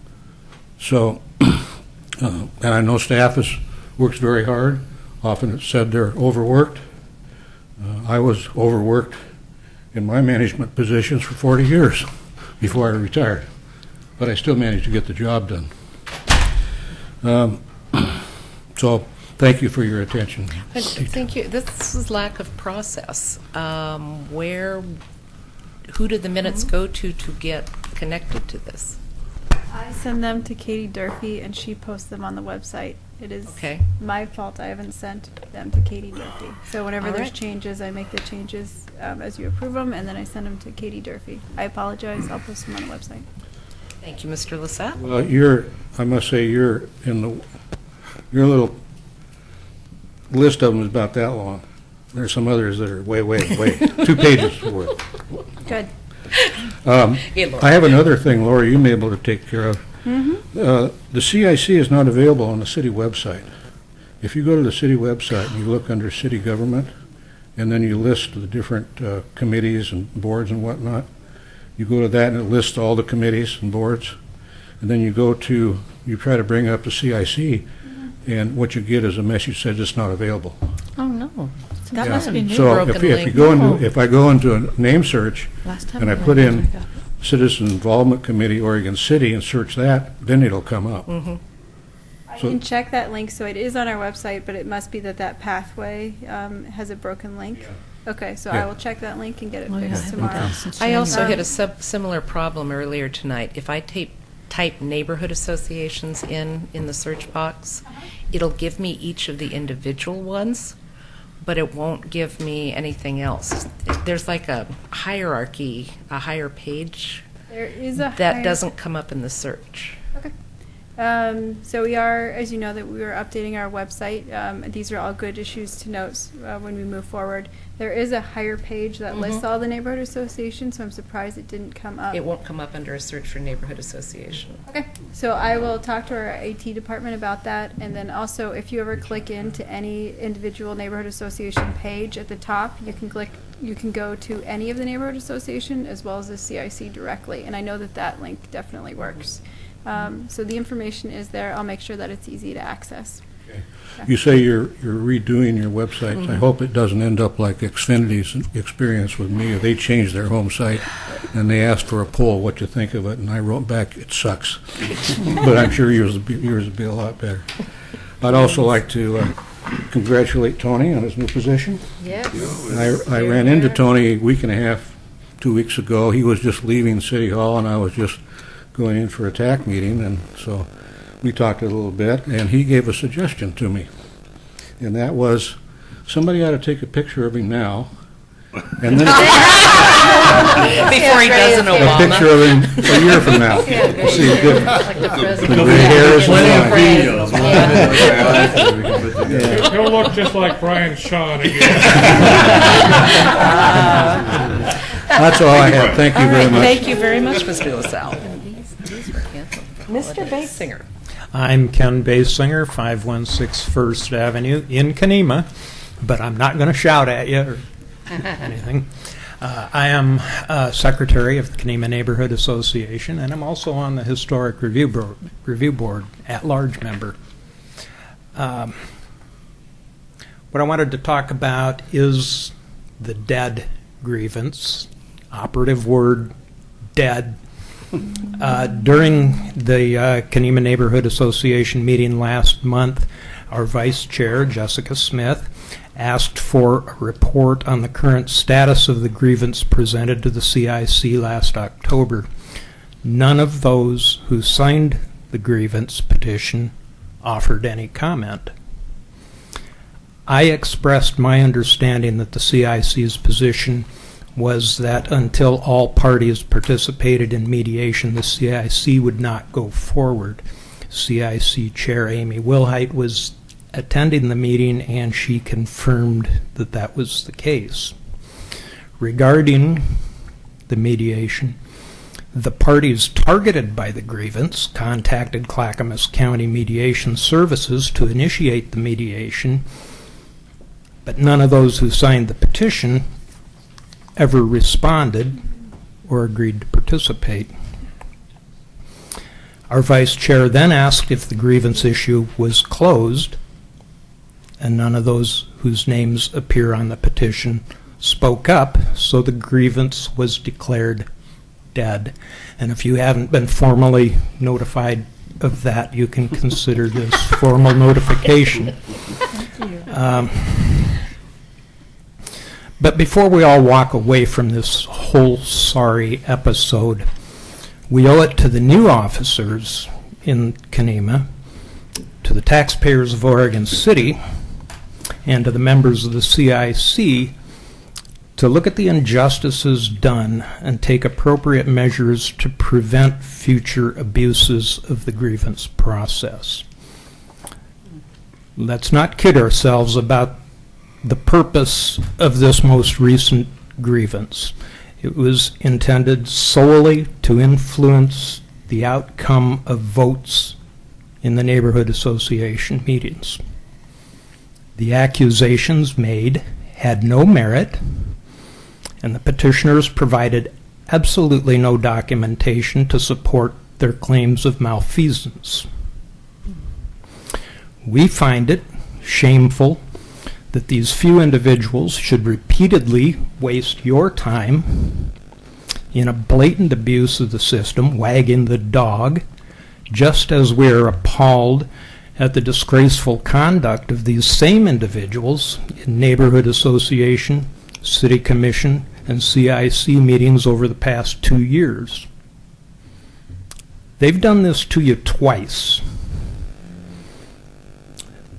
So, and I know staff works very hard. Often it's said they're overworked. I was overworked in my management positions for 40 years before I retired, but I still managed to get the job done. So thank you for your attention. Thank you. This is lack of process. Who did the minutes go to get connected to this? I send them to Katie Durfee, and she posts them on the website. It is Okay. my fault I haven't sent them to Katie Durfee. So whenever All there's right. changes, I make the changes as you approve them, and then I send them to Katie Durfee. I apologize. I'll post them on the website. Thank you, Mr. LaSalle. Well, I must say, your little list of them is about that long. There's some others that are way 2 pages worth. Good. Hey, Laura. I have another thing, Laura, you may be able to take care of. The CIC is not available on the city website. If you go to the city website and you look under city government, and then you list the different committees and boards and whatnot, you go to that and it lists all the committees and boards, and then you try to bring up the CIC, and what you get is a message that says it's not available. Oh, no. That Yeah. must be new. So Broken if you link. go into, if I go into a name search Last time and I we put had in it, I got it. Citizen Involvement Committee, Oregon City, and search that, then it'll come up. I So- can check that link, so it is on our website, but it must be that pathway has a broken link. Okay, so Yeah. I will check that link and get it Oh, yeah, I fixed haven't tomorrow. done since I also January. hit a similar problem earlier tonight. If I type neighborhood associations in the search box, it'll give me each of the individual ones, but it won't give me anything else. There's like a hierarchy, a higher page There is a that higher- doesn't come up in the search. Okay. So we are, as you know, that we are updating our website. These are all good issues to note when we move forward. There is a higher page that lists all the neighborhood associations, so I'm surprised it didn't come up. It won't come up under a search for neighborhood association. Okay, so I will talk to our AT department about that, and then also, if you ever click into any individual neighborhood association page at the top, you can go to any of the neighborhood association as well as the CIC directly, and I know that link definitely works. So the information is there. I'll make sure that it's easy to access. You say you're redoing your website. I hope it doesn't end up like Xfinity's experience with me. They changed their home site, and they asked for a poll, what you think of it, and I wrote back, it sucks. But I'm sure yours will be a lot better. I'd also like to congratulate Tony on his new position. Yes. I ran into Tony a week and a half, 2 weeks ago. He was just leaving City Hall, and I was just going in for a TAC meeting, and so we talked a little bit, and he gave a suggestion to me. And that was, somebody ought to take a picture of him now, and then Before he does an a Obama. picture of him a year from now. See the difference. Like the The president. gray hairs and all. He'll look just like Brian Shaw again. That's all I have. Thank you very much. Thank you very much, Mr. LaSalle. Mr. Basinger. I'm Ken Basinger, 516 First Avenue in Kenema, but I'm not going to shout at you or anything. I am secretary of the Kenema Neighborhood Association, and I'm also on the Historic Review Board, at-large member. What I wanted to talk about is the dead grievance, operative word, dead. During the Kenema Neighborhood Association meeting last month, our vice chair, Jessica Smith, asked for a report on the current status of the grievance presented to the CIC last October. None of those who signed the grievance petition offered any comment. I expressed my understanding that the CIC's position was that until all parties participated in mediation, the CIC would not go forward. CIC Chair Amy Wilhite was attending the meeting, and she confirmed that that was the case. Regarding the mediation, the parties targeted by the grievance contacted Clackamas County Mediation Services to initiate the mediation, but none of those who signed the petition ever responded or agreed to participate. Our vice chair then asked if the grievance issue was closed, and none of those whose names appear on the petition spoke up, so the grievance was declared dead. And if you haven't been formally notified of that, you can consider this formal notification. But before we all walk away from this whole sorry episode, we owe it to the new officers in Kenema, to the taxpayers of Oregon City, and to the members of the CIC to look at the injustices done and take appropriate measures to prevent future abuses of the grievance process. Let's not kid ourselves about the purpose of this most recent grievance. It was intended solely to influence the outcome of votes in the neighborhood association meetings. The accusations made had no merit, and the petitioners provided absolutely no documentation to support their claims of malfeasance. We find it shameful that these few individuals should repeatedly waste your time in a blatant abuse of the system, wagging the dog, just as we're appalled at the disgraceful conduct of these same individuals in neighborhood association, city commission, and CIC meetings over the past 2 years. They've done this to you twice.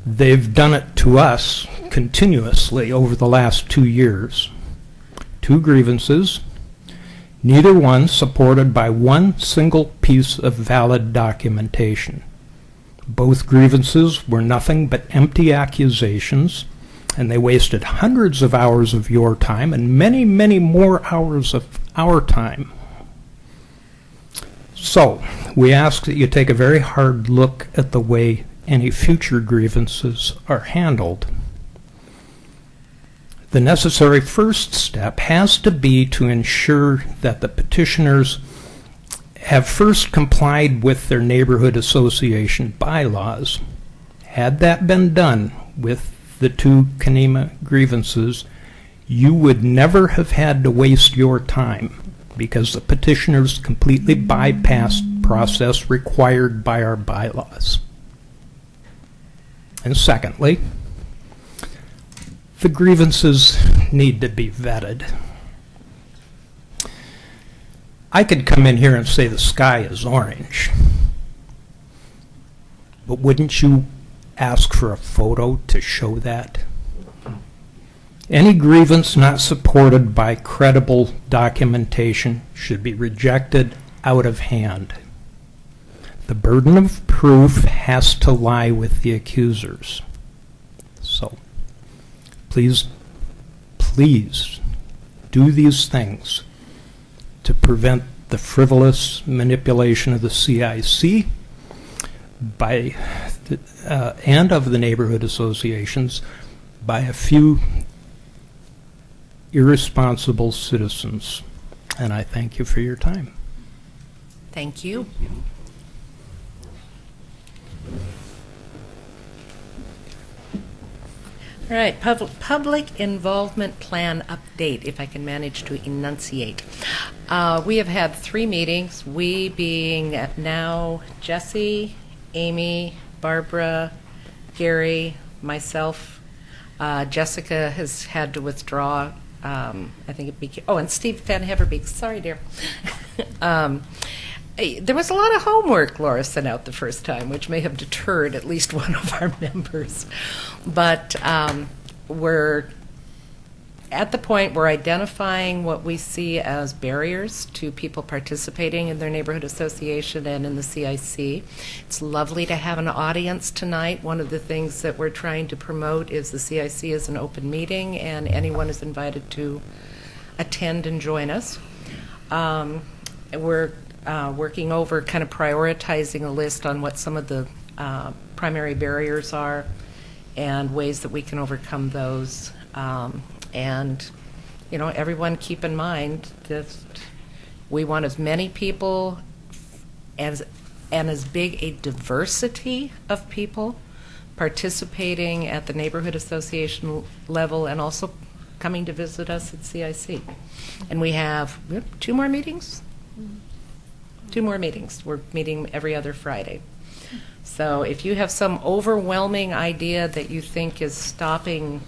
They've done it to us continuously over the last 2 years. 2 grievances, neither one supported by one single piece of valid documentation. Both grievances were nothing but empty accusations, and they wasted hundreds of hours of your time and many, many more hours of our time. So, we ask that you take a very hard look at the way any future grievances are handled. The necessary first step has to be to ensure that the petitioners have first complied with their neighborhood association bylaws. Had that been done with the 2 Kenema grievances, you would never have had to waste your time because the petitioners completely bypassed process required by our bylaws. And secondly, the grievances need to be vetted. I could come in here and say the sky is orange. But wouldn't you ask for a photo to show that? Any grievance not supported by credible documentation should be rejected out of hand. The burden of proof has to lie with the accusers. So, please do these things to prevent the frivolous manipulation of the CIC and of the neighborhood associations by a few irresponsible citizens. And I thank you for your time. Thank you. All right, public involvement plan update, if I can manage to enunciate. We have had 3 meetings, we being now Jesse, Amy, Barbara, Gary, myself. Jessica has had to withdraw. I think it became, and Steve Van Heverbeek. Sorry, dear. There was a lot of homework Laura sent out the first time, which may have deterred at least one of our members. But we're at the point we're identifying what we see as barriers to people participating in their neighborhood association and in the CIC. It's lovely to have an audience tonight. One of the things that we're trying to promote is the CIC is an open meeting, and anyone is invited to attend and join us. We're working over kind of prioritizing a list on what some of the primary barriers are and ways that we can overcome those. And, everyone keep in mind that we want as many people and as big a diversity of people participating at the neighborhood association level and also coming to visit us at CIC. And we have 2 more meetings? 2 more meetings. We're meeting every other Friday. So if you have some overwhelming idea that you think is stopping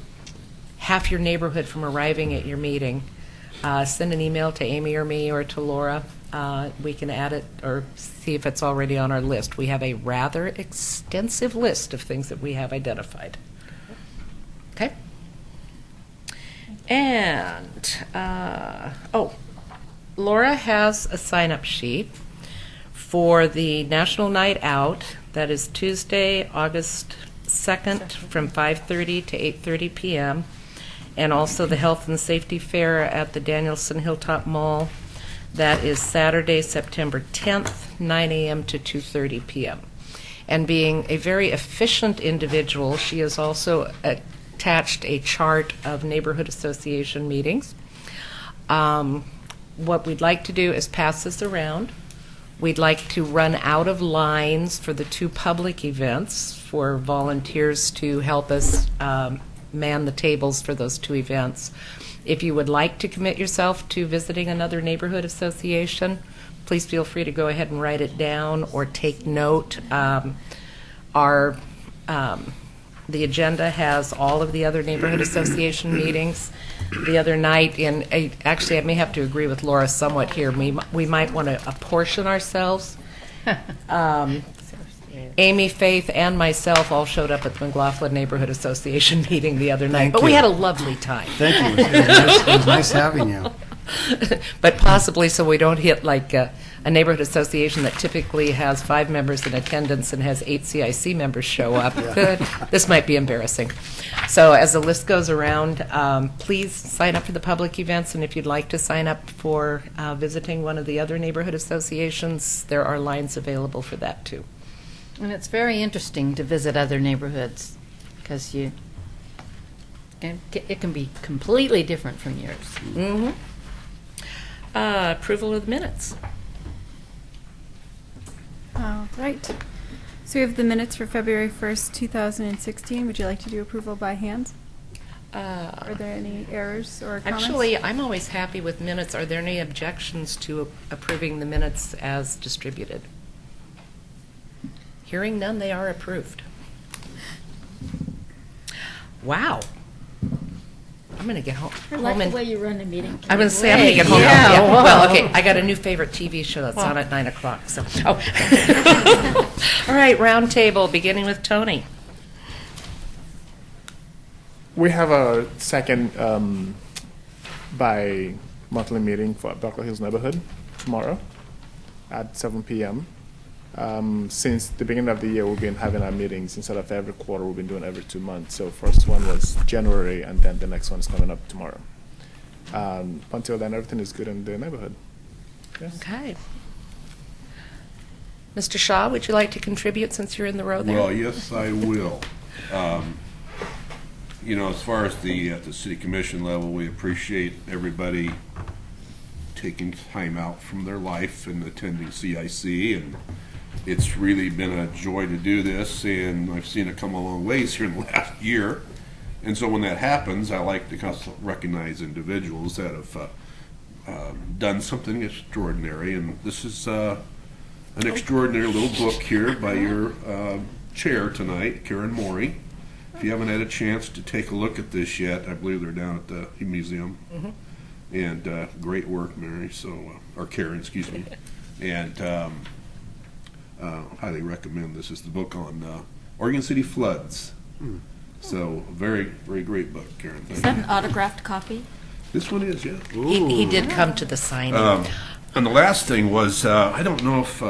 half your neighborhood from arriving at your meeting, send an email to Amy or me or to Laura. We can add it or see if it's already on our list. We have a rather extensive list of things that we have identified. Okay? And, Laura has a sign-up sheet for the National Night Out. That is Tuesday, August 2nd from 5:30 to 8:30 p.m. And also the Health and Safety Fair at the Danielson Hilltop Mall. That is Saturday, September 10th, 9 a.m. to 2:30 p.m. And being a very efficient individual, she has also attached a chart of neighborhood association meetings. What we'd like to do is pass this around. We'd like to run out of lines for the 2 public events for volunteers to help us man the tables for those 2 events. If you would like to commit yourself to visiting another neighborhood association, please feel free to go ahead and write it down or take note. The agenda has all of the other neighborhood association meetings. The other night, actually I may have to agree with Laura somewhat here, we might want to apportion ourselves. Amy, Faith, and myself all showed up at the McLaughlin Neighborhood Association meeting the other night, but we had a lovely time. Thank you. It was nice having you. But possibly so we don't hit like a neighborhood association that typically has 5 members in attendance and has 8 CIC members show up. This might be embarrassing. So as the list goes around, please sign up for the public events, and if you'd like to sign up for visiting one of the other neighborhood associations, there are lines available for that too. And it's very interesting to visit other neighborhoods because it can be completely different from yours. Mm-hmm. Approval of the minutes. All right. So we have the minutes for February 1st, 2016. Would you like to do approval by hand? Are there any errors or comments? Actually, I'm always happy with minutes. Are there any objections to approving the minutes as distributed? Hearing none, they are approved. Wow. I'm going to get home. I like home the and, way you run the meeting. I'm going to say I'm going to get home. Yeah, Yeah. whoa. Well, okay. I got a new favorite TV show that's on at 9 o'clock. So, all right. Round table, beginning with Tony. We have a second bi-monthly meeting for Buckle Hills Neighborhood tomorrow at 7 p.m. Since the beginning of the year, we've been having our meetings instead of every quarter. We've been doing every 2 months. So first one was January, and then the next one is coming up tomorrow. Until then, everything is good in the neighborhood. Yes. Okay. Mr. Shaw, would you like to contribute since you're in the row there? Well, yes, I will. You know, as far as at the city commission level, we appreciate everybody taking time out from their life and attending CIC, and it's really been a joy to do this, and I've seen it come a long ways here in the last year. And so when that happens, I like to recognize individuals that have done something extraordinary, and this is an extraordinary little book here by your chair tonight, Karen Morey. If you haven't had a chance to take a look at this yet, I believe they're down at the museum. Mm-hmm. And great work, Mary, or Karen, excuse me. And highly recommend this. Is the book on Oregon City floods. So very, very great book, Karen. Is that an autographed copy? This one is, yeah. He did come to the signing. And the last thing was, I don't know if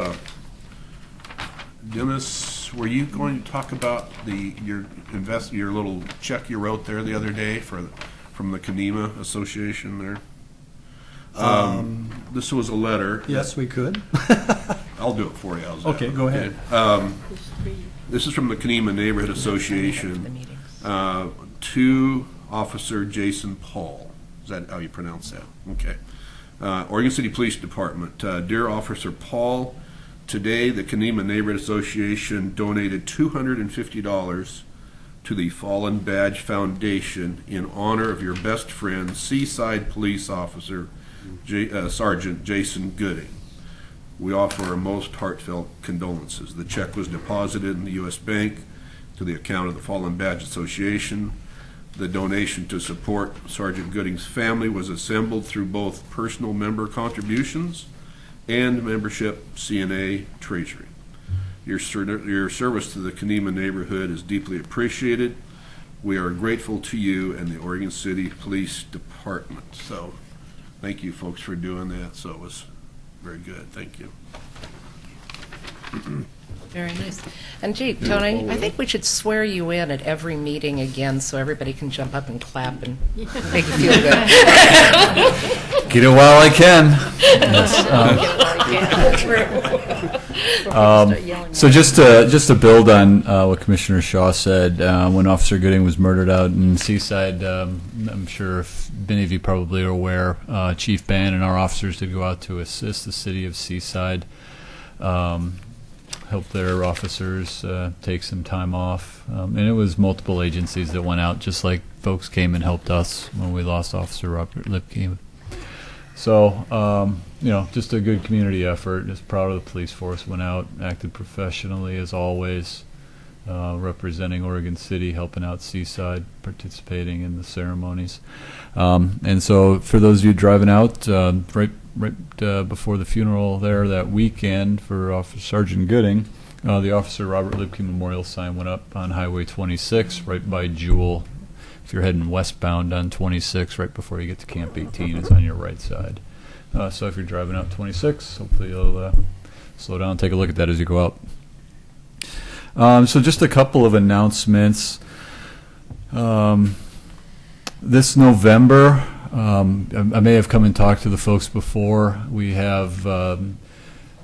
Dennis, were you going to talk about your little check you wrote there the other day from the Kanema Association there? This was a letter. Yes, we could. I'll do it for you. How's that? Okay, go ahead. This is from the Kanema Neighborhood Association to Officer Jason Paul. Is that how you pronounce that? Okay. Oregon City Police Department. Dear Officer Paul, today the Kanema Neighborhood Association donated $250 to the Fallen Badge Foundation in honor of your best friend, Seaside Police Officer Sergeant Jason Gooding. We offer our most heartfelt condolences. The check was deposited in the U.S. Bank to the account of the Fallen Badge Association. The donation to support Sergeant Gooding's family was assembled through both personal member contributions and membership CNA treasury. Your service to the Kanema neighborhood is deeply appreciated. We are grateful to you and the Oregon City Police Department. So thank you folks for doing that. So it was very good. Thank you. Very nice. And gee, Tony, I think we should swear you in at every meeting again so everybody can jump up and clap and make you feel good. Get it while I can. So just to build on what Commissioner Shaw said, when Officer Gooding was murdered out in Seaside, I'm sure many of you probably are aware, Chief Ban and our officers did go out to assist the city of Seaside, help their officers take some time off. And it was multiple agencies that went out, just like folks came and helped us when we lost Officer Robert Lipke. So, just a good community effort. Just proud of the police force. Went out, acted professionally as always, representing Oregon City, helping out Seaside, participating in the ceremonies. And so for those of you driving out, right before the funeral there that weekend for Officer Sergeant Gooding, the Officer Robert Lipke Memorial sign went up on Highway 26 right by Jewel. If you're heading westbound on 26, right before you get to Camp 18, it's on your right side. So if you're driving out 26, hopefully you'll slow down and take a look at that as you go out. So just a couple of announcements. This November, I may have come and talked to the folks before. We have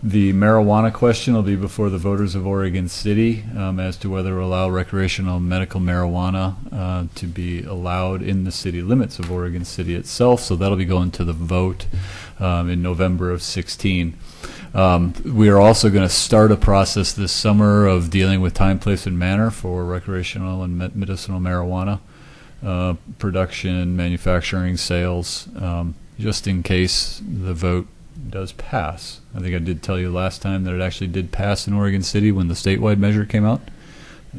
the marijuana question will be before the voters of Oregon City as to whether to allow recreational medical marijuana to be allowed in the city limits of Oregon City itself. So that'll be going to the vote in November of 2016. We are also going to start a process this summer of dealing with time, place, and manner for recreational and medicinal marijuana production, manufacturing, sales, just in case the vote does pass. I think I did tell you last time that it actually did pass in Oregon City when the statewide measure came out.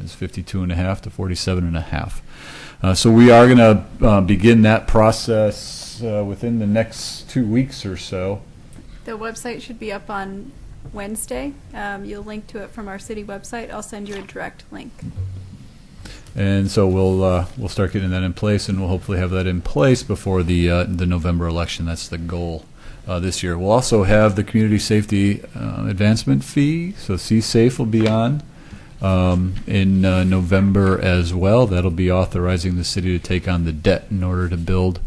is 52.5 to 47.5. So we are going to begin that process within the next 2 weeks or so. The website should be up on Wednesday. You'll link to it from our city website. I'll send you a direct link. And so we'll start getting that in place, and we'll hopefully have that in place before the November election. That's the goal this year. We'll also have the community safety advancement fee. So CSAFE will be on in November as well. That'll be authorizing the city to take on the debt in order to build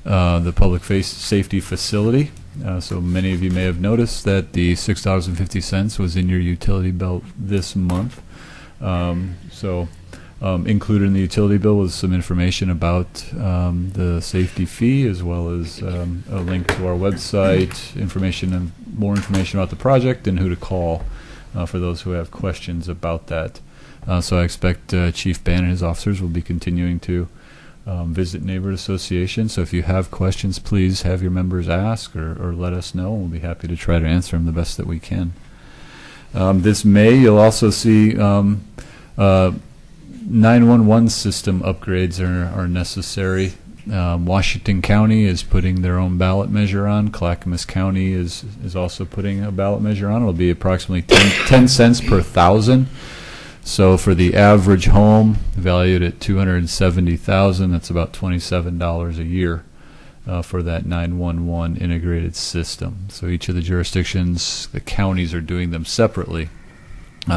the public safety facility. So many of you may have noticed that the $6.50 was in your utility bill this month. Included in the utility bill was some information about the safety fee, as well as a link to our website, more information about the project, and who to call for those who have questions about that. So I expect Chief Bann and his officers will be continuing to visit neighborhood associations. So if you have questions, please have your members ask or let us know, and we'll be happy to try to answer them the best that we can. This May, you'll also see 911 system upgrades are necessary. Washington County is putting their own ballot measure on. Clackamas County is also putting a ballot measure on. It'll be approximately 10 cents per thousand. So for the average home valued at $270,000, that's about $27 a year for that 911 integrated system. So each of the jurisdictions, the counties, are doing them separately.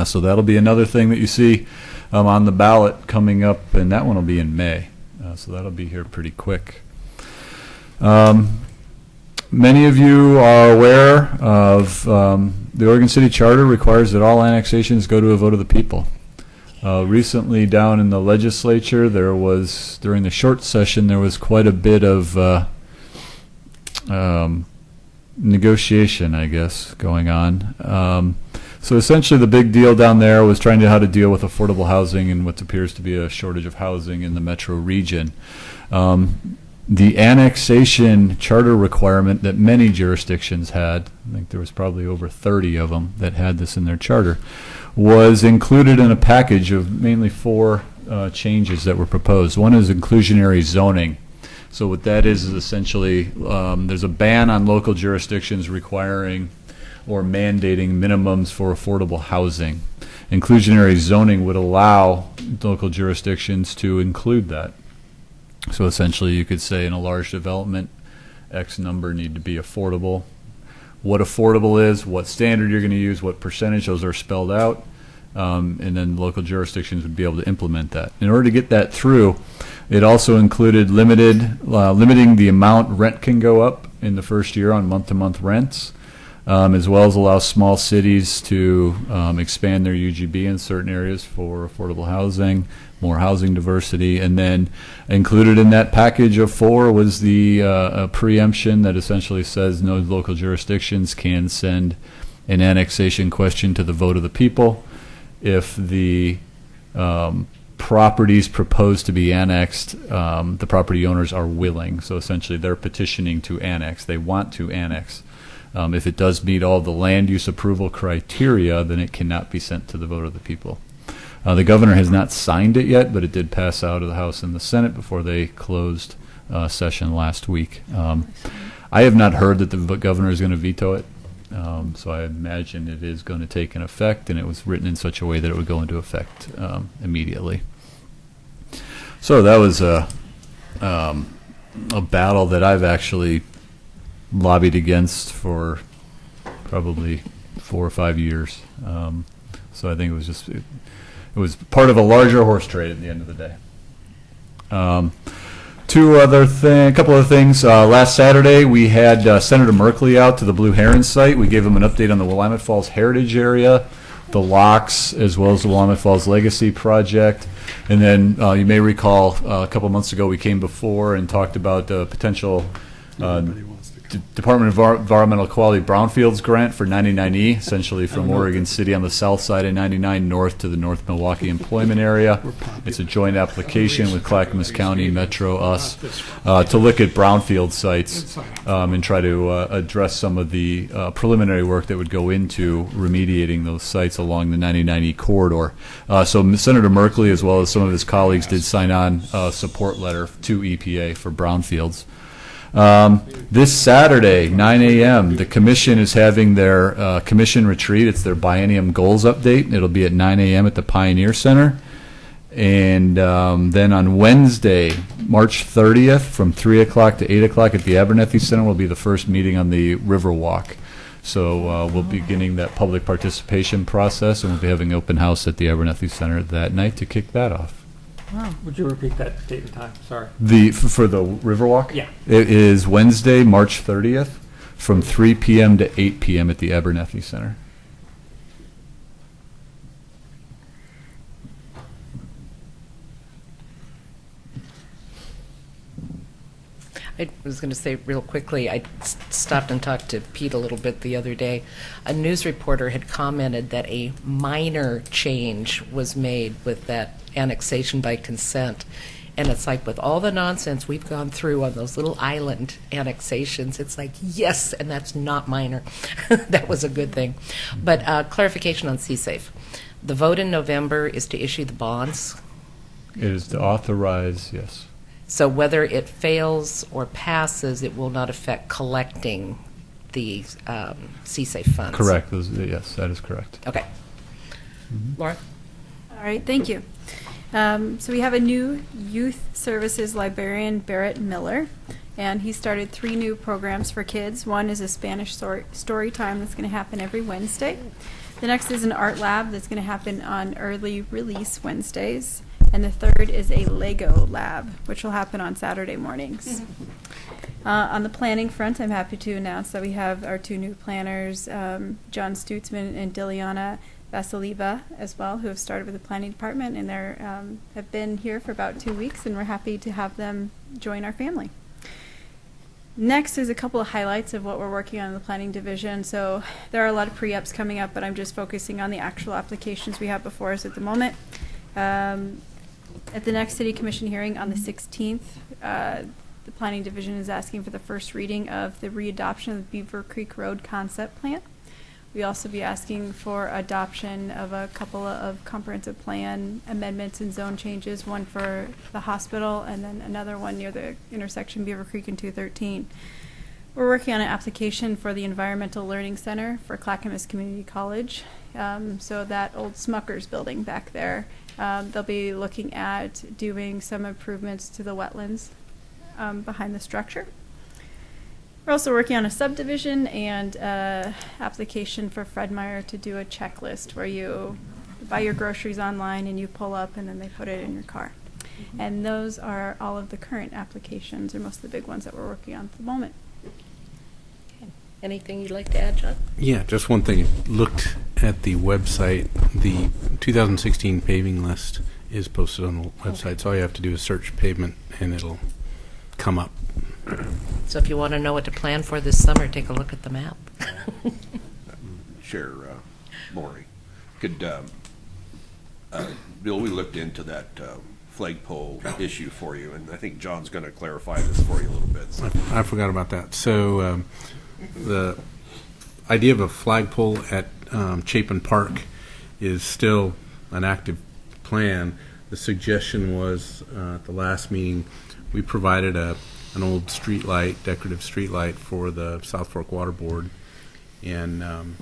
So that'll be another thing that you see on the ballot coming up, and that one will be in May. So that'll be here pretty quick. Many of you are aware of the Oregon City Charter requires that all annexations go to a vote of the people. Recently down in the legislature, during the short session, there was quite a bit of negotiation, I guess, going on. So essentially the big deal down there was trying to how to deal with affordable housing and what appears to be a shortage of housing in the metro region. The annexation charter requirement that many jurisdictions had, I think there was probably over 30 of them that had this in their charter, was included in a package of mainly 4 changes that were proposed. One is inclusionary zoning. So what that is essentially there's a ban on local jurisdictions requiring or mandating minimums for affordable housing. Inclusionary zoning would allow local jurisdictions to include that. So essentially you could say in a large development, X number need to be affordable. What affordable is, what standard you're going to use, what percentage, those are spelled out, and then local jurisdictions would be able to implement that. In order to get that through, it also included limiting the amount rent can go up in the first year on month-to-month rents, as well as allow small cities to expand their UGB in certain areas for affordable housing, more housing diversity, and then included in that package of 4 was the preemption that essentially says no local jurisdictions can send an annexation question to the vote of the people if the properties proposed to be annexed, the property owners are willing. So essentially they're petitioning to annex. They want to annex. If it does meet all the land use approval criteria, then it cannot be sent to the vote of the people. The governor has not signed it yet, but it did pass out of the House and the Senate before they closed session last week. I have not heard that the governor is going to veto it, so I imagine it is going to take an effect, and it was written in such a way that it would go into effect immediately. So that was a battle that I've actually lobbied against for probably 4 or 5 years. So I think it was part of a larger horse trade at the end of the day. A couple other things. Last Saturday we had Senator Merkley out to the Blue Heron site. We gave him an update on the Willamette Falls Heritage Area, the locks, as well as the Willamette Falls Legacy Project. And then you may recall a couple months ago we came before and talked about potential Department of Environmental Quality Brownfields grant for 99E, essentially from Oregon City on the south side of 99 north to the North Milwaukee employment area. It's a joint application with Clackamas County, Metro, us, to look at brownfield sites and try to address some of the preliminary work that would go into remediating those sites along the 99E corridor. So Senator Merkley, as well as some of his colleagues, did sign on a support letter to EPA for brownfields. This Saturday, 9 a.m., the commission is having their commission retreat. It's their biennium goals update. It'll be at 9 a.m. at the Pioneer Center. And then on Wednesday, March 30th, from 3 o'clock to 8 o'clock at the Abernethy Center will be the first meeting on the Riverwalk. So we'll be beginning that public participation process, and we'll be having open house at the Abernethy Center that night to kick that off. Wow. Would you repeat that date and time? Sorry. For the Riverwalk? Yeah. It is Wednesday, March 30th, from 3 p.m. to 8 p.m. at the Abernethy Center. I was going to say real quickly, I stopped and talked to Pete a little bit the other day. A news reporter had commented that a minor change was made with that annexation by consent. And it's like, with all the nonsense we've gone through on those little island annexations, it's like, yes, and that's not minor. That was a good thing. But clarification on CSAFE. The vote in November is to issue the bonds. It is to authorize, yes. So whether it fails or passes, it will not affect collecting the CSAFE funds. Correct. Yes, that is correct. Okay. Laura? All right, thank you. So we have a new youth services librarian, Barrett Miller, and he started 3 new programs for kids. One is a Spanish story time that's going to happen every Wednesday. The next is an art lab that's going to happen on early release Wednesdays. And the third is a Lego lab, which will happen on Saturday mornings. On the planning front, I'm happy to announce that we have our 2 new planners, John Stutzman and Diliana Vasilieva as well, who have started with the planning department, and they have been here for about 2 weeks, and we're happy to have them join our family. Next is a couple of highlights of what we're working on in the planning division. So there are a lot of pre-ups coming up, but I'm just focusing on the actual applications we have before us at the moment. At the next City Commission hearing on the 16th, the Planning Division is asking for the first reading of the readoption of the Beaver Creek Road concept plan. We also be asking for adoption of a couple of comprehensive plan amendments and zone changes, one for the hospital and then another one near the intersection Beaver Creek and 213. We're working on an application for the Environmental Learning Center for Clackamas Community College. So that old Smucker's building back there, they'll be looking at doing some improvements to the wetlands behind the structure. We're also working on a subdivision and application for Fred Meyer to do a checklist where you buy your groceries online and you pull up and then they put it in your car. And those are all of the current applications, or most of the big ones that we're working on at the moment. Anything you'd like to add, John? Yeah, just one thing. Looked at the website. The 2016 paving list is posted on the website, Okay. so all you have to do is search pavement and it'll come up. So if you want to know what to plan for this summer, take a look at the map. Share, Maury. Could, Bill, we looked into that flagpole issue for you, and I think John's going to clarify this for you a little bit. So. I forgot about that. So the idea of a flagpole at Chapin Park is still an active plan. The suggestion was at the last meeting we provided an old street light, decorative street light for the South Fork Water Board, and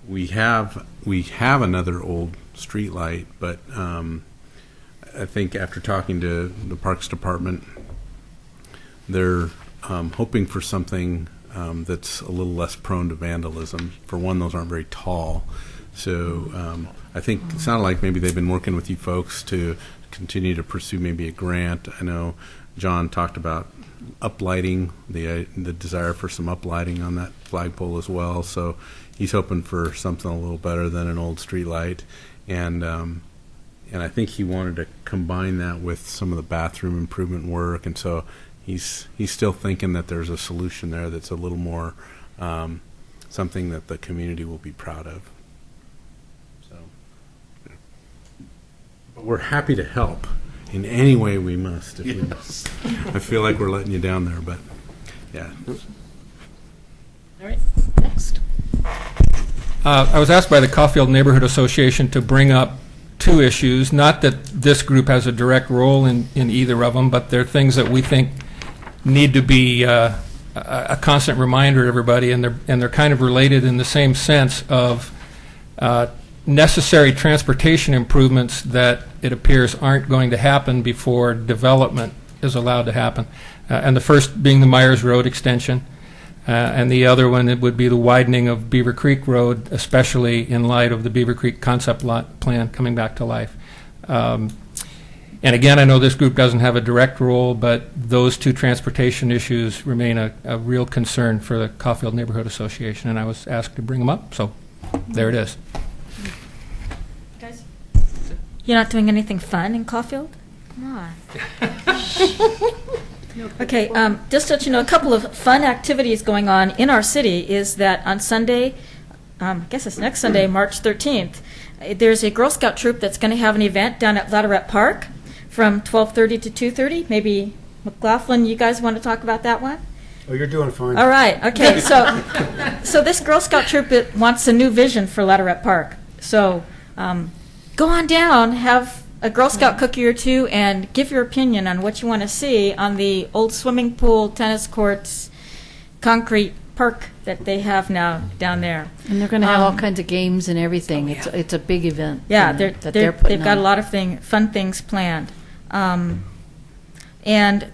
we have another old street light, but I think after talking to the Parks Department, they're hoping for something that's a little less prone to vandalism. For one, those aren't very tall, so I think it sounded like maybe they've been working with you folks to continue to pursue maybe a grant. I know John talked about uplighting, the desire for some uplighting on that flagpole as well. So he's hoping for something a little better than an old street light, and I think he wanted to combine that with some of the bathroom improvement work, and so he's still thinking that there's a solution there that's a little more something that the community will be proud of. So, but we're happy to help in any way we must. If we must. I feel like we're letting you down there, but yeah. All right, next. I was asked by the Caulfield Neighborhood Association to bring up two issues. Not that this group has a direct role in either of them, but they're things that we think need to be a constant reminder to everybody, and they're kind of related in the same sense of necessary transportation improvements that it appears aren't going to happen before development is allowed to happen. And the first being the Myers Road extension, and the other one it would be the widening of Beaver Creek Road, especially in light of the Beaver Creek concept lot plan coming back to life. And again, I know this group doesn't have a direct role, but those two transportation issues remain a real concern for the Caulfield Neighborhood Association, and I was asked to bring them up, so there it is. Guys, you're not doing anything fun in Caulfield? Come on. Okay, just to let you know, a couple of fun activities going on in our city is that on Sunday, I guess it's next Sunday, March 13th, there's a Girl Scout troop that's going to have an event down at Ladderette Park from 12:30 to 2:30. Maybe McLaughlin, you guys want to talk about that one? Oh, you're doing fine. All right. Okay. So this Girl Scout troop wants a new vision for Ladderette Park. So go on down, have a Girl Scout cookie or two, and give your opinion on what you want to see on the old swimming pool, tennis courts, concrete park that they have now down there. And they're going to have all kinds of games and everything. It's a big event. Yeah, they're they've putting got on. a lot of fun things planned. And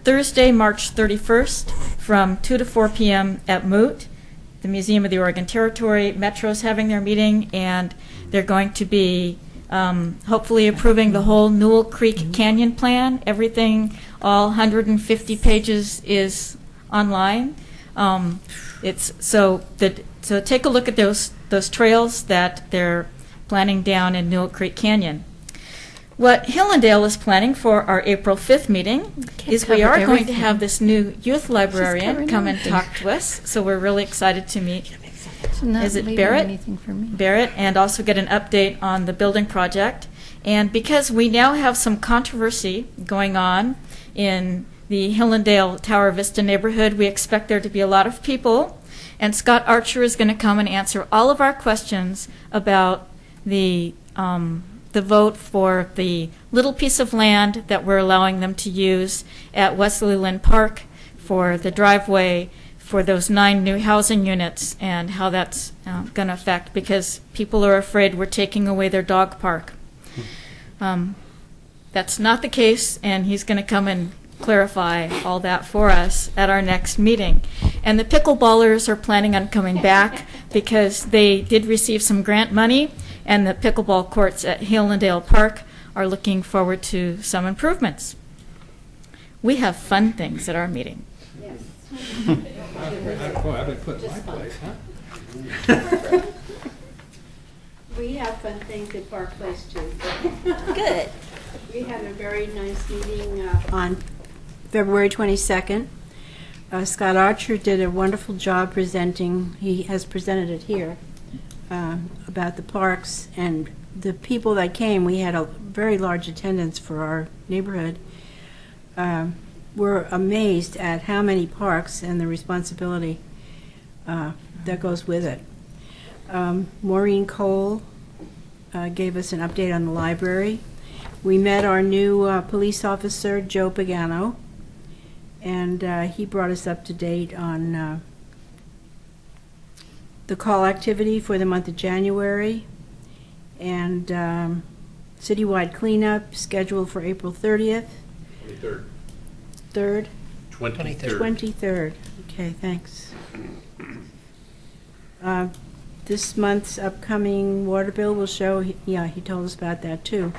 Thursday, March 31st, from 2 to 4 p.m. at Moot, the Museum of the Oregon Territory, Metro's having their meeting, and they're going to be hopefully approving the whole Newell Creek Canyon plan. Everything, all 150 pages is online. So take a look at those trails that they're planning down in Newell Creek Canyon. What Hillendale is planning for our April 5th meeting is we are going to have this new youth librarian come and talk to us. So we're really excited to meet. Is it Barrett? Anything for me. Barrett, and also get an update on the building project. And because we now have some controversy going on in the Hillendale Tower Vista neighborhood, we expect there to be a lot of people. And Scott Archer is going to come and answer all of our questions about the vote for the little piece of land that we're allowing them to use at Wesley Lynn Park for the driveway for those 9 new housing units, and how that's going to affect, because people are afraid we're taking away their dog park. That's not the case, and he's going to come and clarify all that for us at our next meeting. And the pickleballers are planning on coming back because they did receive some grant money, and the pickleball courts at Hillendale Park are looking forward to some improvements. We have fun things at our meeting. We have fun things at Park Place too. Good. We had a very nice meeting on February 22nd. Scott Archer did a wonderful job presenting. He has presented it here about the parks, and the people that came, we had a very large attendance for our neighborhood. We're amazed at how many parks and the responsibility that goes with it. Maureen Cole gave us an update on the library. We met our new police officer, Joe Pagano, and he brought us up to date on the call activity for the month of January, and citywide cleanup scheduled for April 30th. 23rd? 23rd. Okay, thanks. This month's upcoming water bill will show, he told us about that too.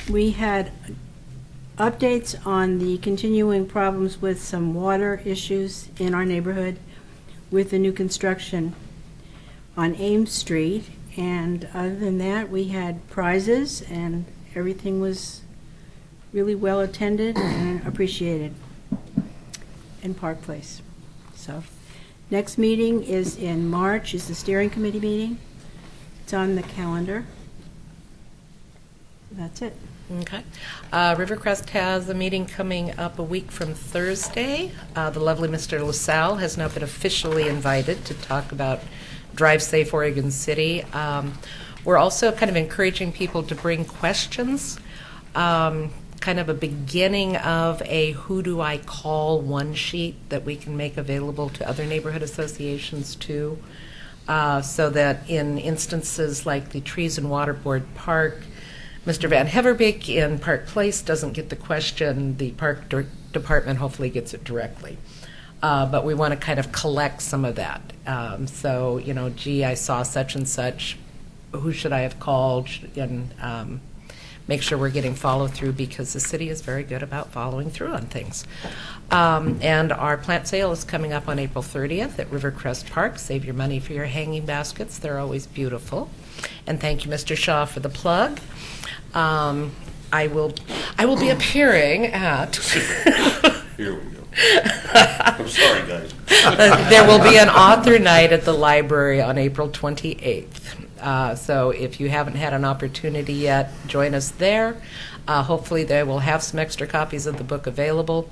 We had updates on the continuing problems with some water issues in our neighborhood with the new construction on Ames Street, and other than that, we had prizes and everything was really well attended and appreciated in Park Place. So, next meeting is in March, is the steering committee meeting. It's on the calendar. That's it. Okay. Rivercrest has a meeting coming up a week from Thursday. The lovely Mr. LaSalle has now been officially invited to talk about Drive Safe Oregon City. We're also kind of encouraging people to bring questions, kind of a beginning of a who do I call one sheet that we can make available to other neighborhood associations too, so that in instances like the Trees and Water Board Park, Mr. Van Heverbeek in Park Place doesn't get the question, the Park Department hopefully gets it directly. But we want to kind of collect some of that. So, you know, gee, I saw such and such, who should I have called? And make sure we're getting follow-through, because the city is very good about following through on things. And our plant sale is coming up on April 30th at Rivercrest Park. Save your money for your hanging baskets. They're always beautiful. And thank you, Mr. Shaw, for the plug. I will be appearing at... Here we go. I'm sorry, guys. There will be an author night at the library on April 28th. So if you haven't had an opportunity yet, join us there. Hopefully they will have some extra copies of the book available.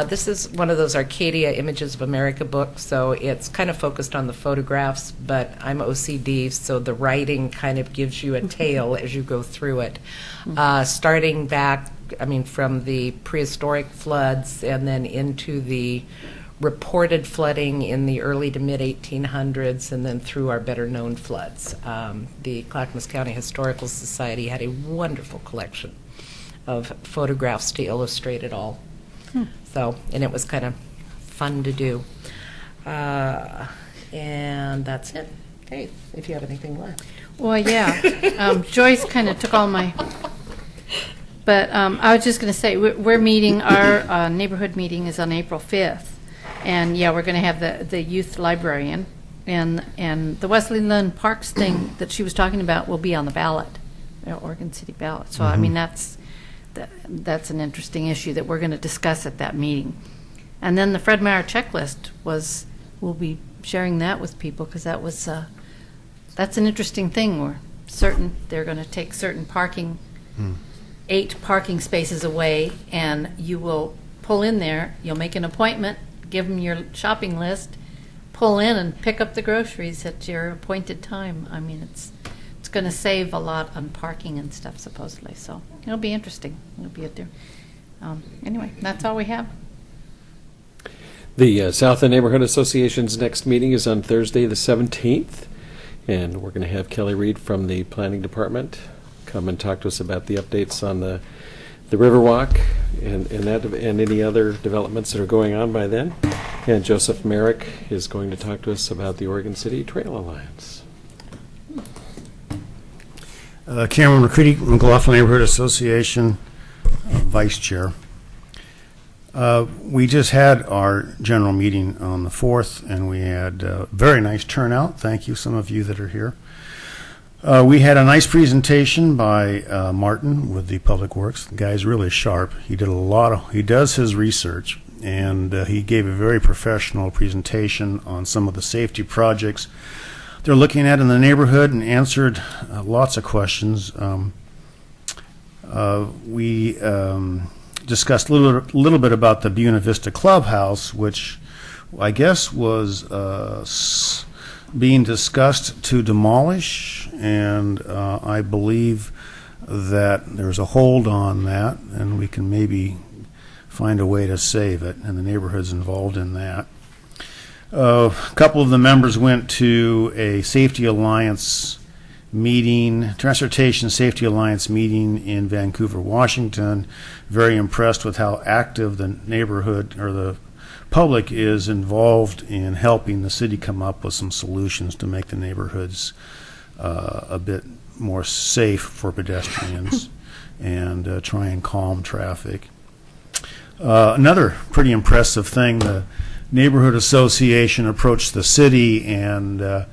This is one of those Arcadia Images of America books, so it's kind of focused on the photographs, but I'm OCD, so the writing kind of gives you a tale as you go through it. Starting back, I mean, from the prehistoric floods and then into the reported flooding in the early to mid-1800s, and then through our better-known floods. The Clackamas County Historical Society had a wonderful collection of photographs to illustrate it all. So, and it was kind of fun to do. And that's it. Hey, if you have anything left. Well, yeah. Joyce kind of took all my... But I was just going to say, we're meeting, our neighborhood meeting is on April 5th. And, yeah, we're going to have the youth librarian. And the Wesley Lund Parks thing that she was talking about will be on the ballot, the Oregon City ballot. So, I mean, that's an interesting issue that we're going to discuss at that meeting. And then the Fred Meyer checklist we'll be sharing that with people, because that's an interesting thing. They're going to take certain parking, 8 parking spaces away, and you will pull in there, you'll make an appointment, give them your shopping list, pull in and pick up the groceries at your appointed time. I mean, it's going to save a lot on parking and stuff, supposedly. So it'll be interesting. It'll be anyway, that's all we have. The South End Neighborhood Association's next meeting is on Thursday the 17th, and we're going to have Kelly Reed from the Planning Department come and talk to us about the updates on the Riverwalk and any other developments that are going on by then. And Joseph Merrick is going to talk to us about the Oregon City Trail Alliance. Cameron McCready, McLaughlin Neighborhood Association, Vice Chair. We just had our general meeting on the 4th, and we had a very nice turnout. Thank you, some of you that are here. We had a nice presentation by Martin with the Public Works. The guy's really sharp. He does his research, and he gave a very professional presentation on some of the safety projects they're looking at in the neighborhood, and answered lots of questions. We discussed a little bit about the Buena Vista Clubhouse, which I guess was being discussed to demolish, and I believe that there's a hold on that, and we can maybe find a way to save it, and the neighborhood's involved in that. A couple of the members went to a Safety Alliance meeting, Transportation Safety Alliance meeting in Vancouver, Washington. Very impressed with how active the neighborhood or the public is involved in helping the city come up with some solutions to make the neighborhoods a bit more safe for pedestrians and try and calm traffic. Another pretty impressive thing, the neighborhood association approached the city and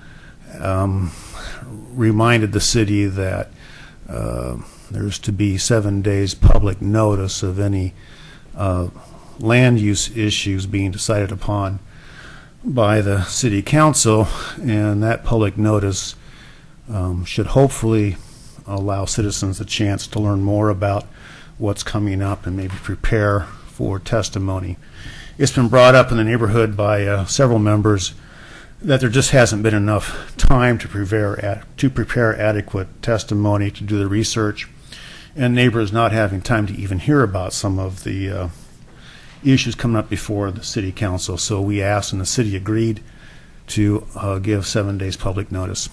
reminded the city that there's to be 7 days public notice of any land use issues being decided upon by the city council, and that public notice should hopefully allow citizens a chance to learn more about what's coming up and maybe prepare for testimony. It's been brought up in the neighborhood by several members that there just hasn't been enough time to prepare adequate testimony, to do the research, and neighbors not having time to even hear about some of the issues coming up before the city council. So we asked, and the city agreed to give 7 days public notice.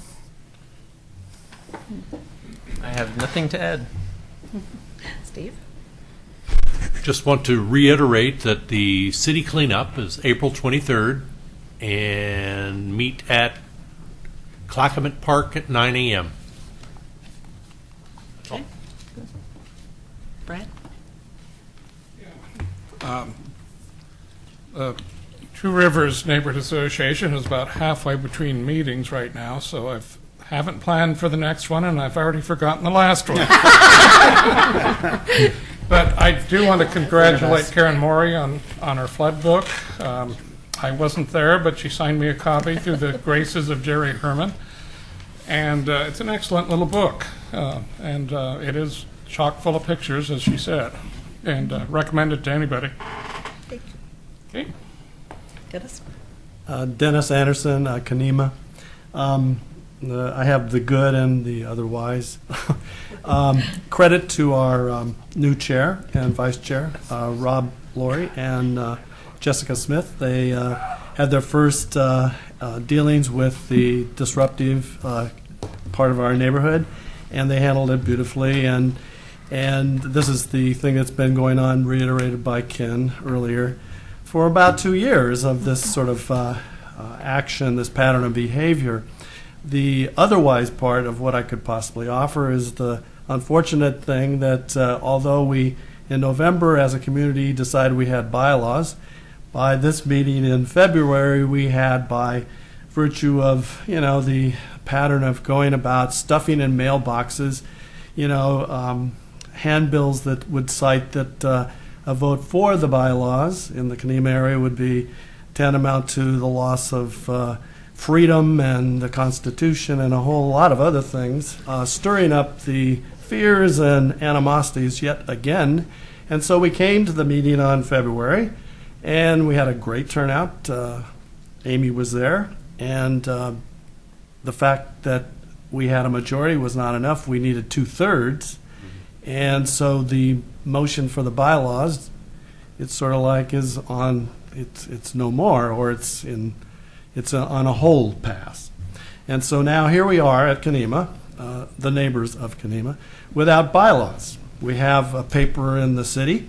I have nothing to add. Steve? Just want to reiterate that the city cleanup is April 23rd, and meet at Clackamas Park at 9 a.m. Okay. Brad? Two Rivers Neighborhood Association is about halfway between meetings right now, so I haven't planned for the next one, and I've already forgotten the last one. But I do want to congratulate Karen Morey on her flood book. I wasn't there, but she signed me a copy through the graces of Jerry Herman. And it's an excellent little book. And it is chock full of pictures, as she said. And recommended to anybody. Okay. Dennis? Dennis Anderson, Kanema. I have the good and the otherwise. Credit to our new chair and vice chair, Rob Laurie and Jessica Smith. They had their first dealings with the disruptive part of our neighborhood, and they handled it beautifully. And this is the thing that's been going on, reiterated by Ken earlier, for about 2 years of this sort of action, this pattern of behavior. The otherwise part of what I could possibly offer is the unfortunate thing that although we, in November, as a community, decided we had bylaws, by this meeting in February, we had, by virtue of, the pattern of going about stuffing in mailboxes, handbills that would cite that a vote for the bylaws in the Kanema area would be tantamount to the loss of freedom and the Constitution and a whole lot of other things, stirring up the fears and animosities yet again. And so we came to the meeting on February, and we had a great turnout. Amy was there, and the fact that we had a majority was not enough. We needed 2/3. And so the motion for the bylaws, it's sort of like is on, it's no more, or it's on a hold pass. And so now here we are at Kanema, the neighbors of Kanema, without bylaws. We have a paper in the city,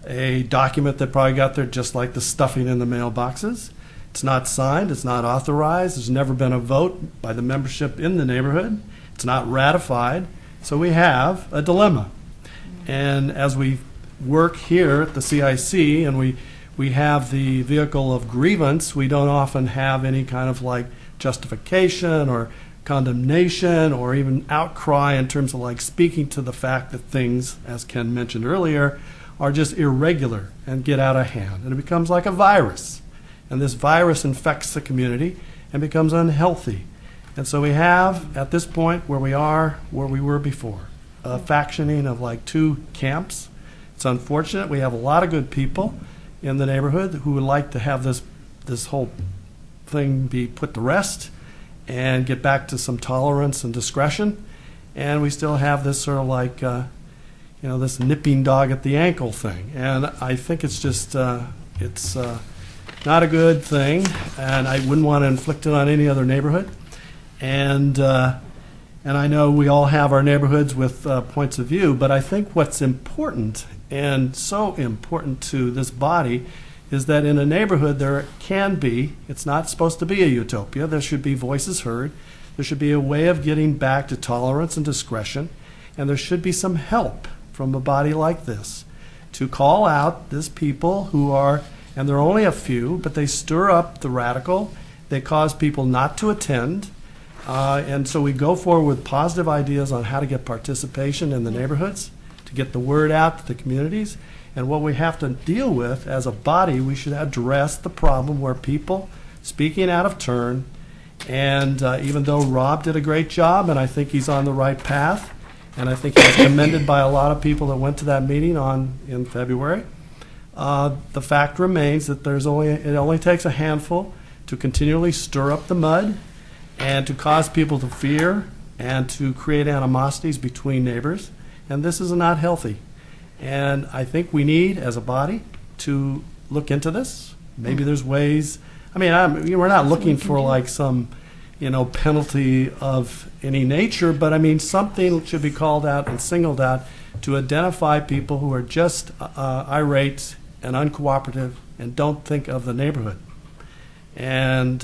a document that probably got there just like the stuffing in the mailboxes. It's not signed, it's not authorized, there's never been a vote by the membership in the neighborhood, it's not ratified, so we have a dilemma. And as we work here at the CIC and we have the vehicle of grievance, we don't often have any kind of like justification or condemnation or even outcry in terms of like speaking to the fact that things, as Ken mentioned earlier, are just irregular and get out of hand. And it becomes like a virus. And this virus infects the community and becomes unhealthy. And so we have, at this point, where we are, where we were before, a factioning of like two camps. It's unfortunate. We have a lot of good people in the neighborhood who would like to have this whole thing be put to rest and get back to some tolerance and discretion. And we still have this sort of like, this nipping dog at the ankle thing. And I think it's just, it's not a good thing, and I wouldn't want to inflict it on any other neighborhood. And I know we all have our neighborhoods with points of view, but I think what's important, and so important to this body, is that in a neighborhood there can be, it's not supposed to be a utopia, there should be voices heard, there should be a way of getting back to tolerance and discretion, and there should be some help from a body like this to call out these people who are, and there are only a few, but they stir up the radical, they cause people not to attend, And so we go forward with positive ideas on how to get participation in the neighborhoods, to get the word out to the communities. And what we have to deal with as a body, we should address the problem where people speaking out of turn, and even though Rob did a great job, and I think he's on the right path, and I think he's commended by a lot of people that went to that meeting in February, the fact remains that it only takes a handful to continually stir up the mud and to cause people to fear and to create animosities between neighbors, and this is not healthy. And I think we need, as a body, to look into this. Maybe there's ways. I mean, we're not looking for like some, penalty of any nature, but I mean, something should be called out and singled out to identify people who are just irate and uncooperative and don't think of the neighborhood. And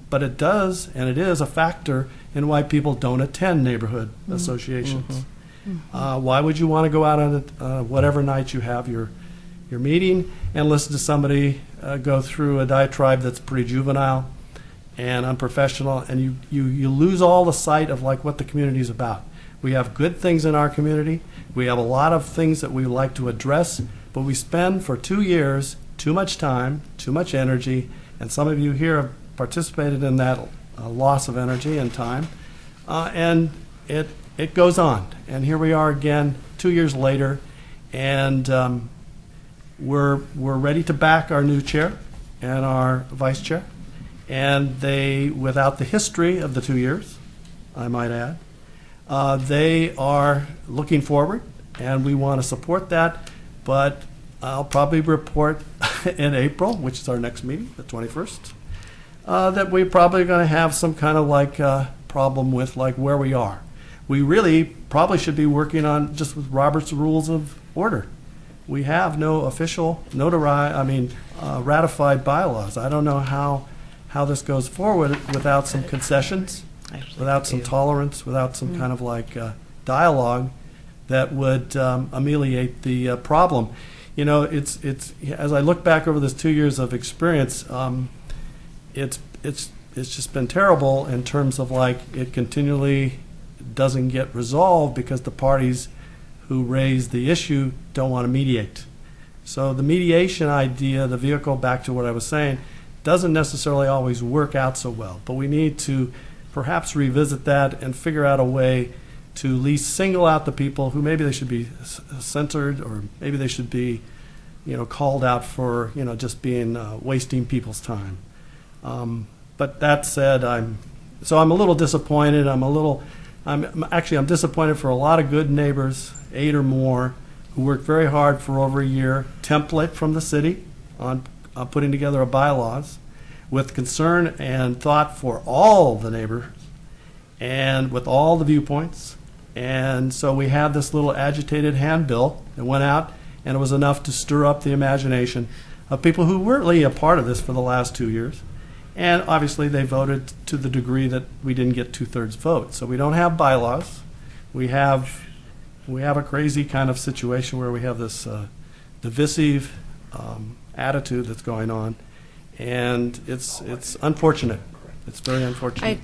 but it does, and it is a factor in why people don't attend neighborhood associations. Why would you want to go out on whatever night you have your meeting and listen to somebody go through a diatribe that's pretty juvenile and unprofessional, and you lose all the sight of like what the community is about. We have good things in our community. We have a lot of things that we like to address, but we spend for 2 years too much time, too much energy, and some of you here have participated in that loss of energy and time, and it goes on. And here we are again 2 years later, and we're ready to back our new chair and our vice chair. And they, without the history of the 2 years, I might add, they are looking forward, and we want to support that. But I'll probably report in April, which is our next meeting, the 21st, that we're probably going to have some kind of like problem with like where we are. We really probably should be working on just with Robert's Rules of Order. We have no official ratified bylaws. I don't know how this goes forward without some concessions, without some tolerance, without some kind of like dialogue that would ameliorate the problem. It's as I look back over this 2 years of experience, it's just been terrible in terms of like it continually doesn't get resolved because the parties who raise the issue don't want to mediate. So the mediation idea, the vehicle, back to what I was saying, doesn't necessarily always work out so well. But we need to perhaps revisit that and figure out a way to at least single out the people who maybe they should be censored, or maybe they should be, called out for, just being wasting people's time. But that said, I'm a little disappointed. I'm disappointed for a lot of good neighbors, 8 or more, who worked very hard for over a year, template from the city on putting together a bylaws with concern and thought for all the neighbors and with all the viewpoints. And so we had this little agitated handbill that went out, and it was enough to stir up the imagination of people who were really a part of this for the last 2 years. And obviously they voted to the degree that we didn't get 2/3 vote. So we don't have bylaws. We have a crazy kind of situation where we have this divisive attitude that's going on, and it's unfortunate. It's very unfortunate.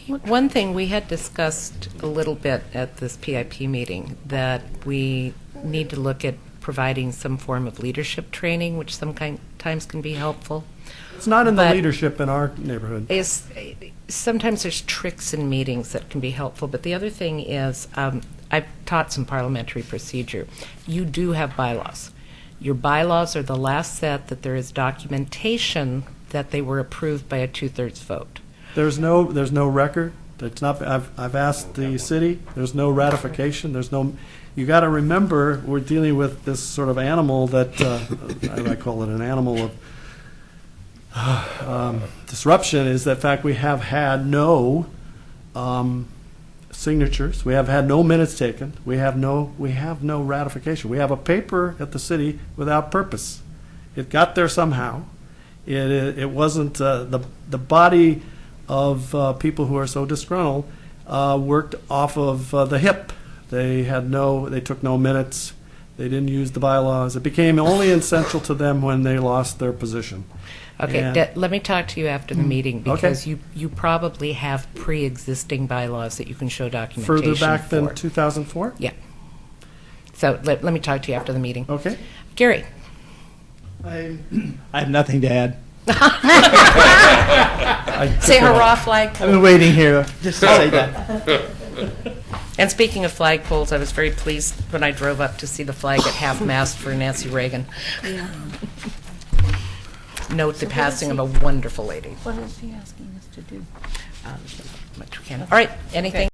One thing we had discussed a little bit at this PIP meeting, that we need to look at providing some form of leadership training, which sometimes can be helpful. It's not in the leadership in our neighborhood. Sometimes there's tricks in meetings that can be helpful, but the other thing is I've taught some parliamentary procedure. You do have bylaws. Your bylaws are the last set that there is documentation that they were approved by a 2/3 vote. There's no record. It's not. I've asked the city. There's no ratification. There's no. You got to remember, we're dealing with this sort of animal that I call it an animal of disruption. Is that fact we have had no signatures. We have had no minutes taken. We have no ratification. We have a paper at the city without purpose. It got there somehow. It wasn't the body of people who are so disgruntled worked off of the hip. They took no minutes. They didn't use the bylaws. It became only essential to them when they lost their position. Okay, And- let me talk to you after the meeting, Okay. because you probably have pre-existing bylaws that you can show documentation Further back than for. 2004? Yeah. So let me talk to you after the meeting. Okay. Gary? I have nothing to add. Say hurrah, flagpole. I've been waiting here just to say that. And speaking of flagpoles, I was very pleased when I drove up to see the flag at half-mast for Nancy Reagan. Yeah. Note the passing of a wonderful lady. What is he asking us to do? Much we can. All right, anything?